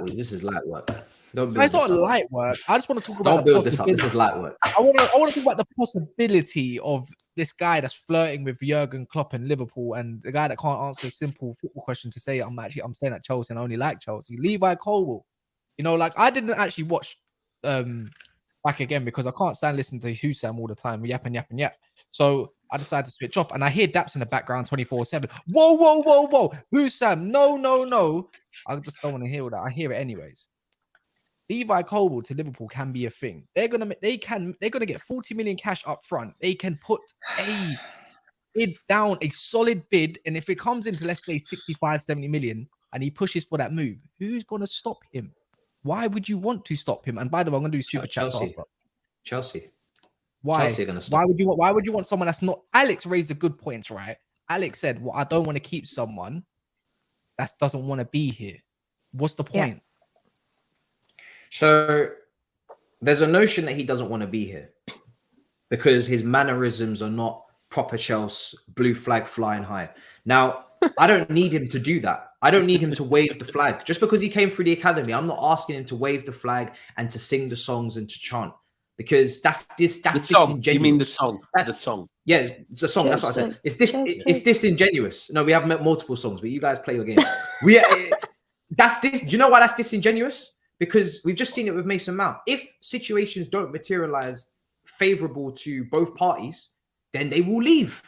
work.
It's not light work. I just want to talk about.
Don't build this up. This is light work.
I want to talk about the possibility of this guy that's flirting with Jurgen Klopp in Liverpool, and the guy that can't answer a simple football question to say I'm staying at Chelsea and I only like Chelsea. Levi Colwill. You know, like I didn't actually watch back again because I can't stand listening to Husam all the time. Yap and yap and yap. So I decided to switch off, and I hear Daps in the background 24/7. Whoa. Husam, no. I just don't want to hear all that. I hear it anyways. Levi Colwill to Liverpool can be a thing. They're gonna get 40 million cash up front. They can put a bid down, a solid bid, and if it comes into, let's say, 65, 70 million, and he pushes for that move, who's gonna stop him? Why would you want to stop him? And by the way, I'm going to do super chats after.
Chelsea.
Why?
Chelsea are going to stop.
Why would you want someone that's not? Alex raised a good point, right? Alex said, "Well, I don't want to keep someone that doesn't want to be here." What's the point?
Yeah. So there's a notion that he doesn't want to be here because his mannerisms are not proper Chelsea, blue flag flying high. Now, I don't need him to do that. I don't need him to wave the flag. Just because he came through the academy, I'm not asking him to wave the flag and to sing the songs and to chant, because that's the
song. You mean the song? That's the song.
Yeah, it's a song. That's what I said. It's disingenuous. No, we have multiple songs, but you guys play your game. That's this. Do you know why that's disingenuous? Because we've just seen it with Mason Mount. If situations don't materialize favorable to both parties, then they will leave.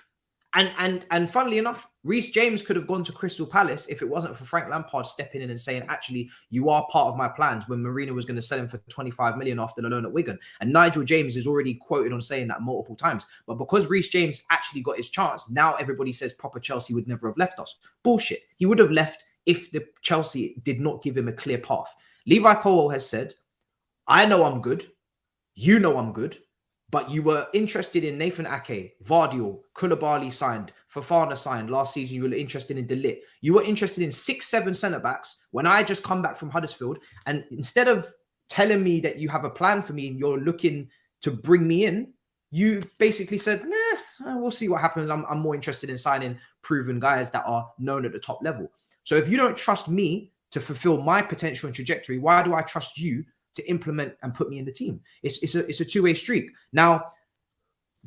And funnily enough, Reece James could have gone to Crystal Palace if it wasn't for Frank Lampard stepping in and saying, actually, you are part of my plans, when Mourinho was going to sell him for 25 million after the loan at Wigan. And Nigel James is already quoted on saying that multiple times. But because Reece James actually got his chance, now everybody says proper Chelsea would never have left us. Bullshit. He would have left if the Chelsea did not give him a clear path. Levi Colwill has said, I know I'm good. You know I'm good. But you were interested in Nathan Ake, Vardiol, Koulibaly signed, Fofana signed last season. You were interested in De Ligt. You were interested in 6-7 centre-backs when I just come back from Huddersfield. And instead of telling me that you have a plan for me and you're looking to bring me in, you basically said, nah, we'll see what happens. I'm more interested in signing proven guys that are known at the top level. So if you don't trust me to fulfill my potential and trajectory, why do I trust you to implement and put me in the team? It's a two-way streak. Now,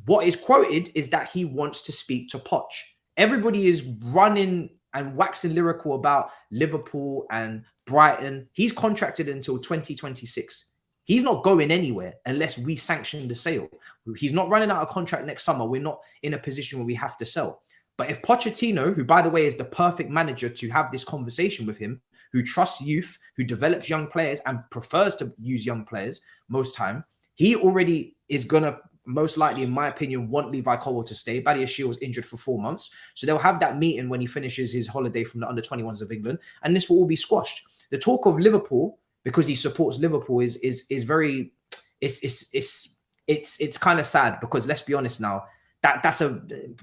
what is quoted is that he wants to speak to Poch. Everybody is running and waxing lyrical about Liverpool and Brighton. He's contracted until 2026. He's not going anywhere unless we sanction the sale. He's not running out of contract next summer. We're not in a position where we have to sell. But if Pochettino, who by the way is the perfect manager to have this conversation with him, who trusts youth, who develops young players and prefers to use young players most time, he already is going to most likely, in my opinion, want Levi Colwill to stay. Badiashile was injured for 4 months. So they'll have that meeting when he finishes his holiday from the under-21s of England, and this will all be squashed. The talk of Liverpool, because he supports Liverpool, is very, it's kind of sad, because let's be honest now,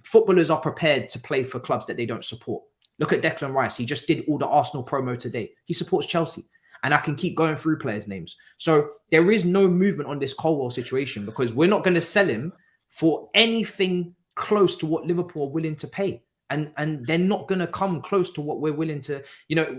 footballers are prepared to play for clubs that they don't support. Look at Declan Rice. He just did all the Arsenal promo today. He supports Chelsea. And I can keep going through players' names. So there is no movement on this Colwill situation, because we're not going to sell him for anything close to what Liverpool are willing to pay. And they're not going to come close to what we're willing to,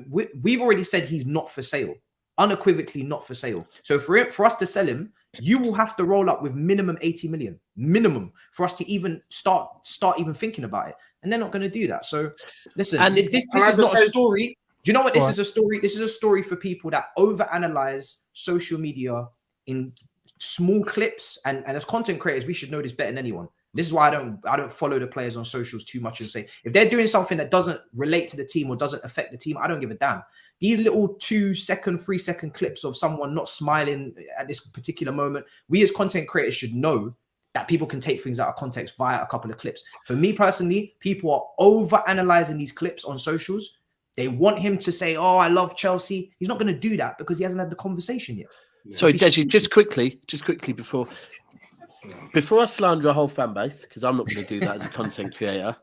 we've already said he's not for sale. Unequivocally not for sale. So for us to sell him, you will have to roll up with minimum 80 million, minimum, for us to even start even thinking about it. And they're not going to do that. So listen, and this is not a story. Do you know what this is a story? This is a story for people that overanalyze social media in small clips. And as content creators, we should know this better than anyone. This is why I don't follow the players on socials too much and say, if they're doing something that doesn't relate to the team or doesn't affect the team, I don't give a damn. These little 2-second, 3-second clips of someone not smiling at this particular moment, we as content creators should know that people can take things out of context via a couple of clips. For me personally, people are over-analyzing these clips on socials. They want him to say, oh, I love Chelsea. He's not going to do that because he hasn't had the conversation yet.
Sorry, Deji, just quickly before I slander a whole fan base, because I'm not going to do that as a content creator.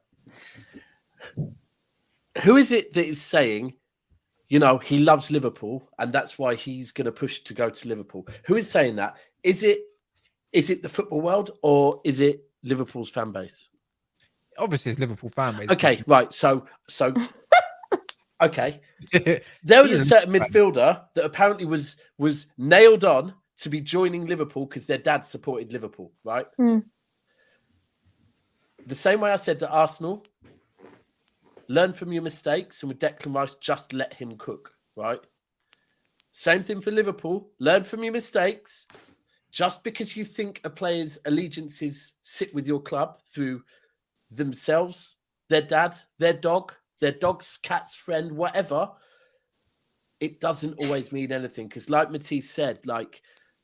Who is it that is saying, he loves Liverpool and that's why he's going to push to go to Liverpool? Who is saying that? Is it the football world or is it Liverpool's fan base?
Obviously, it's Liverpool fan base.
Okay, right. So okay. There was a certain midfielder that apparently was nailed on to be joining Liverpool because their dad supported Liverpool, right? Mm. The same way I said to Arsenal, learn from your mistakes, and with Declan Rice, just let him cook, right? Same thing for Liverpool. Learn from your mistakes. Just because you think a player's allegiances sit with your club through themselves, their dad, their dog, their dog's cat's friend, whatever, it doesn't always mean anything. Because like Matisse said,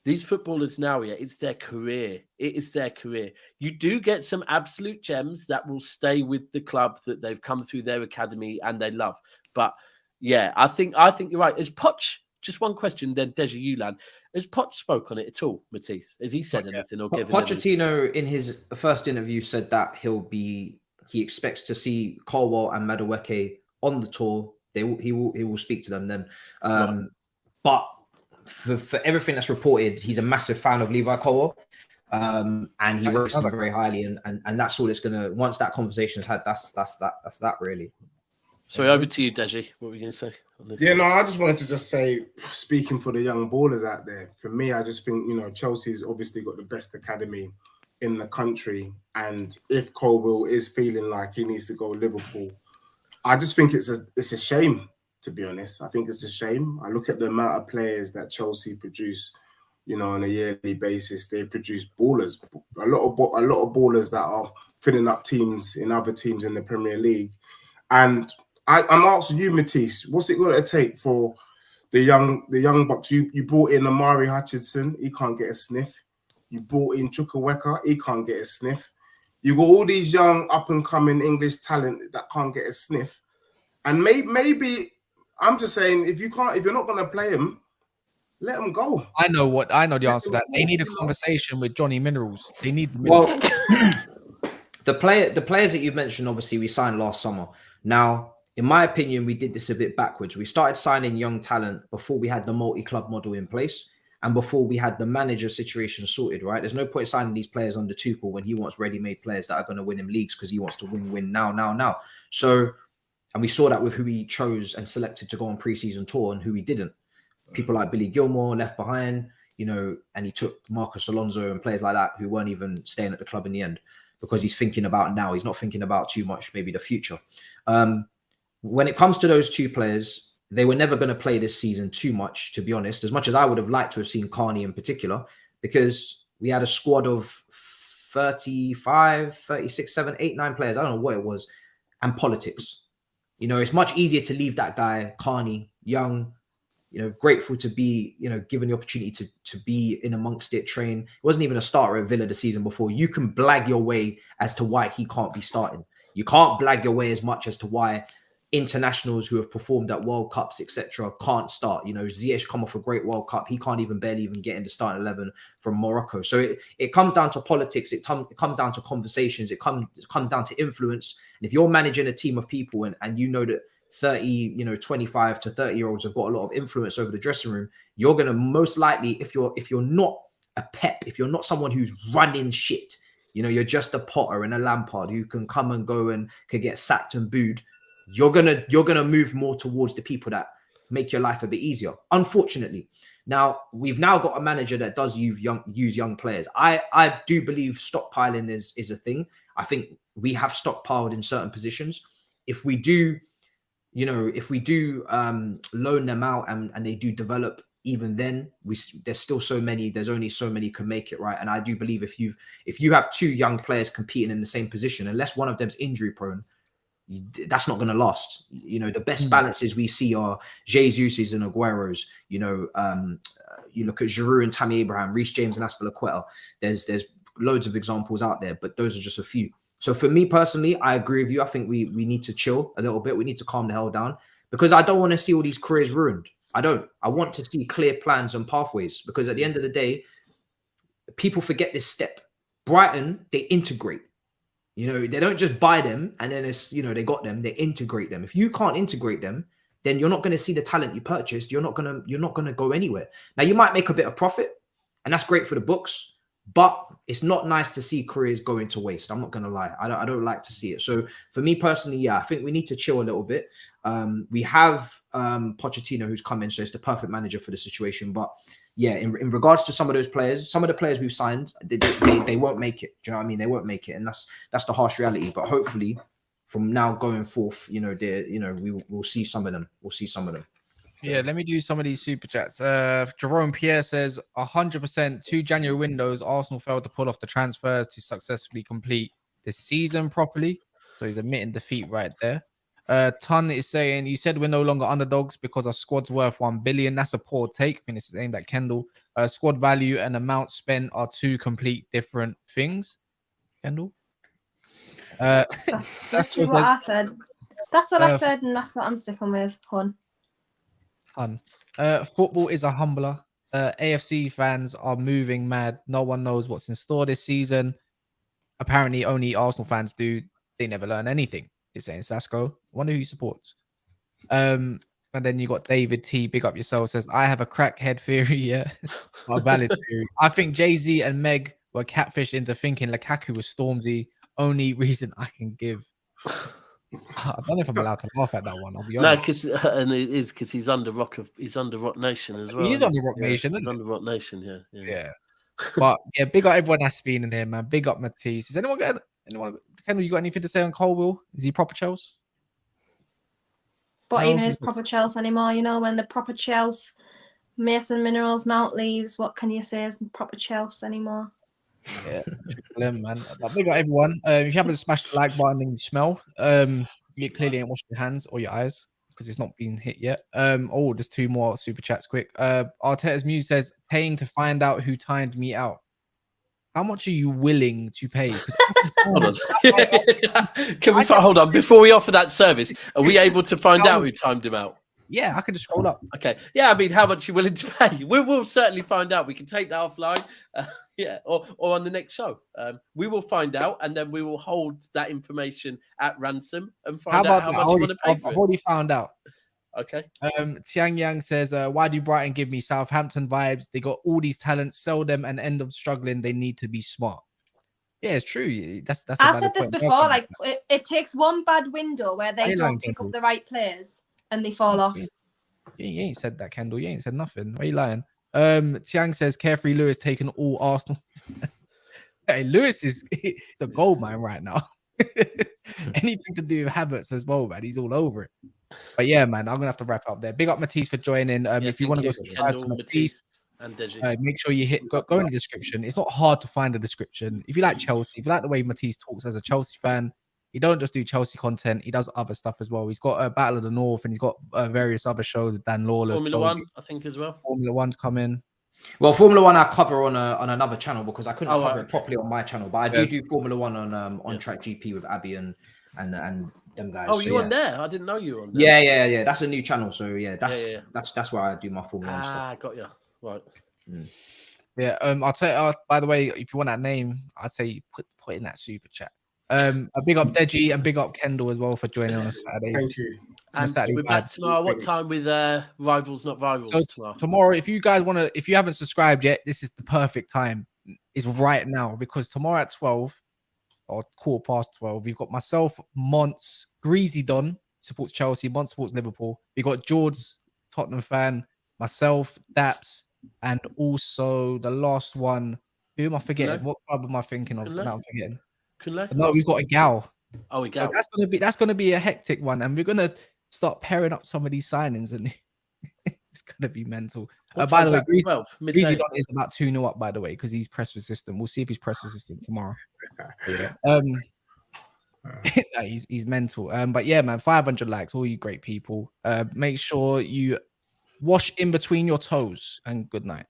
these footballers now, it's their career. It is their career. You do get some absolute gems that will stay with the club that they've come through their academy and they love. But yeah, I think you're right. As Poch Just one question, then Deja Ulan. Has Poch spoke on it at all, Matisse? Has he said anything or given
Pochettino in his first interview said that he expects to see Colwill and Madueke on the tour. He will speak to them then. Right. But for everything that's reported, he's a massive fan of Levi Colwill. And he rates him very highly, and that's all it's gonna. Once that conversation is had, that's that really.
So over to you, Deji. What were you going to say?
Yeah, no, I just wanted to just say, speaking for the young ballers out there, for me, I just think, Chelsea's obviously got the best academy in the country. And if Colwill is feeling like he needs to go Liverpool, I just think it's a shame, to be honest. I think it's a shame. I look at the amount of players that Chelsea produce, on a yearly basis. They produce ballers, a lot of ballers that are filling up teams in other teams in the Premier League. And I'm asking you, Matisse, what's it going to take for the young bucks? You brought in Amari Hutchinson, he can't get a sniff. You brought in Chukwuemeka, he can't get a sniff. You got all these young up and coming English talent that can't get a sniff. And maybe I'm just saying, if you're not going to play them, let them go.
I know the answer to that. They need a conversation with Johnny Minerals. They need the
the players that you've mentioned, obviously, we signed last summer. Now, in my opinion, we did this a bit backwards. We started signing young talent before we had the multi-club model in place and before we had the manager situation sorted, right? There's no point signing these players under Tuchel when he wants ready-made players that are going to win him leagues because he wants to win now. So, and we saw that with who he chose and selected to go on pre-season tour and who he didn't. People like Billy Gilmore left behind, and he took Marcus Alonso and players like that who weren't even staying at the club in the end because he's thinking about now. He's not thinking about too much, maybe the future. When it comes to those two players, they were never going to play this season too much, to be honest, as much as I would have liked to have seen Carney in particular, because we had a squad of 35, 36, 7, 8, 9 players. I don't know what it was. And politics. It's much easier to leave that guy, Carney, young, grateful to be, given the opportunity to be in amongst it, train. It wasn't even a starter at Villa the season before. You can blag your way as to why he can't be starting. You can't blag your way as much as to why internationals who have performed at World Cups, etc., can't start. Ziyech come off a great World Cup. He can't barely get in the starting 11 from Morocco. So it comes down to politics. It comes down to conversations. It comes down to influence. And if you're managing a team of people and you know that 25 to 30-year-olds have got a lot of influence over the dressing room, you're going to most likely, if you're not a Pep, if you're not someone who's running shit, you're just a Potter and a Lampard who can come and go and can get sacked and booed, you're gonna move more towards the people that make your life a bit easier. Unfortunately, now we've now got a manager that does use young players. I do believe stockpiling is a thing. I think we have stockpiled in certain positions. If we do loan them out and they do develop, even then there's still so many. There's only so many can make it, right? And I do believe if you have two young players competing in the same position, unless one of them's injury prone, that's not going to last. The best balances we see are Jesus' and Aguero's. You look at Giroud and Tammy Abraham, Reece James and Azpilicueta. There's loads of examples out there, but those are just a few. So for me personally, I agree with you. I think we need to chill a little bit. We need to calm the hell down because I don't want to see all these careers ruined. I don't. I want to see clear plans and pathways because at the end of the day, people forget this step. Brighton, they integrate. They don't just buy them and then it's, they got them, they integrate them. If you can't integrate them, then you're not going to see the talent you purchased. You're not going to go anywhere. Now you might make a bit of profit and that's great for the books, but it's not nice to see careers go into waste. I'm not going to lie. I don't like to see it. So for me personally, yeah, I think we need to chill a little bit. We have Pochettino who's come in, so it's the perfect manager for the situation. But yeah, in regards to some of those players, some of the players we've signed, they won't make it. Do you know what I mean? They won't make it, and that's the harsh reality. But hopefully, from now going forth, we'll see some of them. We'll see some of them.
Yeah, let me do some of these super chats. Jerome Pierre says 100% 2 January windows. Arsenal failed to pull off the transfers to successfully complete the season properly. So he's admitting defeat right there. Ton is saying, you said we're no longer underdogs because our squad's worth 1 billion. That's a poor take. I think this is aimed at Kendall. Squad value and amount spent are two complete different things. Kendall?
That's what I said. That's what I said, and that's what I'm sticking with, Hun.
Football is a humbler. AFC fans are moving mad. No one knows what's in store this season. Apparently, only Arsenal fans do. They never learn anything. He's saying Sasko. I wonder who he supports. And then you got David T. Big up yourself. Says I have a crackhead theory. Yeah, a valid theory. I think Jay-Z and Meg were catfished into thinking Lukaku was Stormzy. Only reason I can give. I don't know if I'm allowed to laugh at that one. I'll be honest.
No, because and it is because he's under Rock Nation as well.
He's under Rock Nation.
He's under Rock Nation. Yeah.
But yeah, big up everyone that's been in here, man. Big up Matisse. Is anyone Kendall, you got anything to say on Colwill? Is he proper Chelsea?
But even is proper Chelsea anymore? You know, when the proper Chelsea, Mason Minerals, Mount leaves, what can you say is proper Chelsea anymore?
Yeah, man. But big up everyone. If you haven't smashed the like button and you smell, you clearly ain't washed your hands or your eyes because it's not been hit yet. There's 2 more super chats quick. Arteta's Muse says, paying to find out who timed me out. How much are you willing to pay?
Hold on. Can we hold on before we offer that service? Are we able to find out who timed him out?
Yeah, I can just scroll up.
Okay. Yeah, I mean, how much are you willing to pay? We'll certainly find out. We can take that offline. Or on the next show. We will find out, and then we will hold that information at ransom and find out how much you want to pay for it.
I've already found out.
Okay.
Tiang Yang says, why do Brighton give me Southampton vibes? They got all these talents, sell them and end up struggling. They need to be smart. Yeah, it's true. That's
I've said this before. Like it takes one bad window where they don't pick up the right players and they fall off.
You ain't said that, Kendall. You ain't said nothing. Why are you lying? Tiang says, Carefree Lewis taking all Arsenal. Hey, Lewis is a gold mine right now. Anything to do with Havertz as well, man. He's all over it. But yeah, man, I'm gonna have to wrap up there. Big up Matisse for joining. If you want to go subscribe to Matisse
and Deji,
make sure you go in the description. It's not hard to find the description. If you like Chelsea, if you like the way Matisse talks as a Chelsea fan, he don't just do Chelsea content. He does other stuff as well. He's got a Battle of the North, and he's got various other shows with Dan Lawless.
Formula One, I think, as well.
Formula One's coming.
Well, Formula One I cover on another channel because I couldn't cover it properly on my channel. But I do Formula One on Track GP with Abby and them guys.
Oh, you on there? I didn't know you were on there.
Yeah. That's a new channel. So yeah, that's where I do my Formula One stuff.
Ah, got you. Right.
Yeah. I'll tell you. By the way, if you want that name, I'd say put in that super chat. A big up Deji and big up Kendall as well for joining on a Saturday.
Thank you.
And we're back tomorrow. What time with Rivals Not Rivals?
So tomorrow, if you guys want to, if you haven't subscribed yet, this is the perfect time. It's right now because tomorrow at 12 or 12:15, we've got myself, Monts, Greasy Don supports Chelsea, Monts supports Liverpool. We got George, Tottenham fan, myself, Daps, and also the last one. Who am I forgetting? What club am I thinking of? Now I'm forgetting. No, we've got a gal.
Oh, a gal.
So that's gonna be a hectic one, and we're gonna start pairing up some of these signings, and it's gonna be mental. By the way, Greasy Don is about 2-0 up, by the way, because he's press resistant. We'll see if he's press resistant tomorrow. He's mental. But yeah, man, 500 likes, all you great people. Make sure you wash in between your toes, and good night.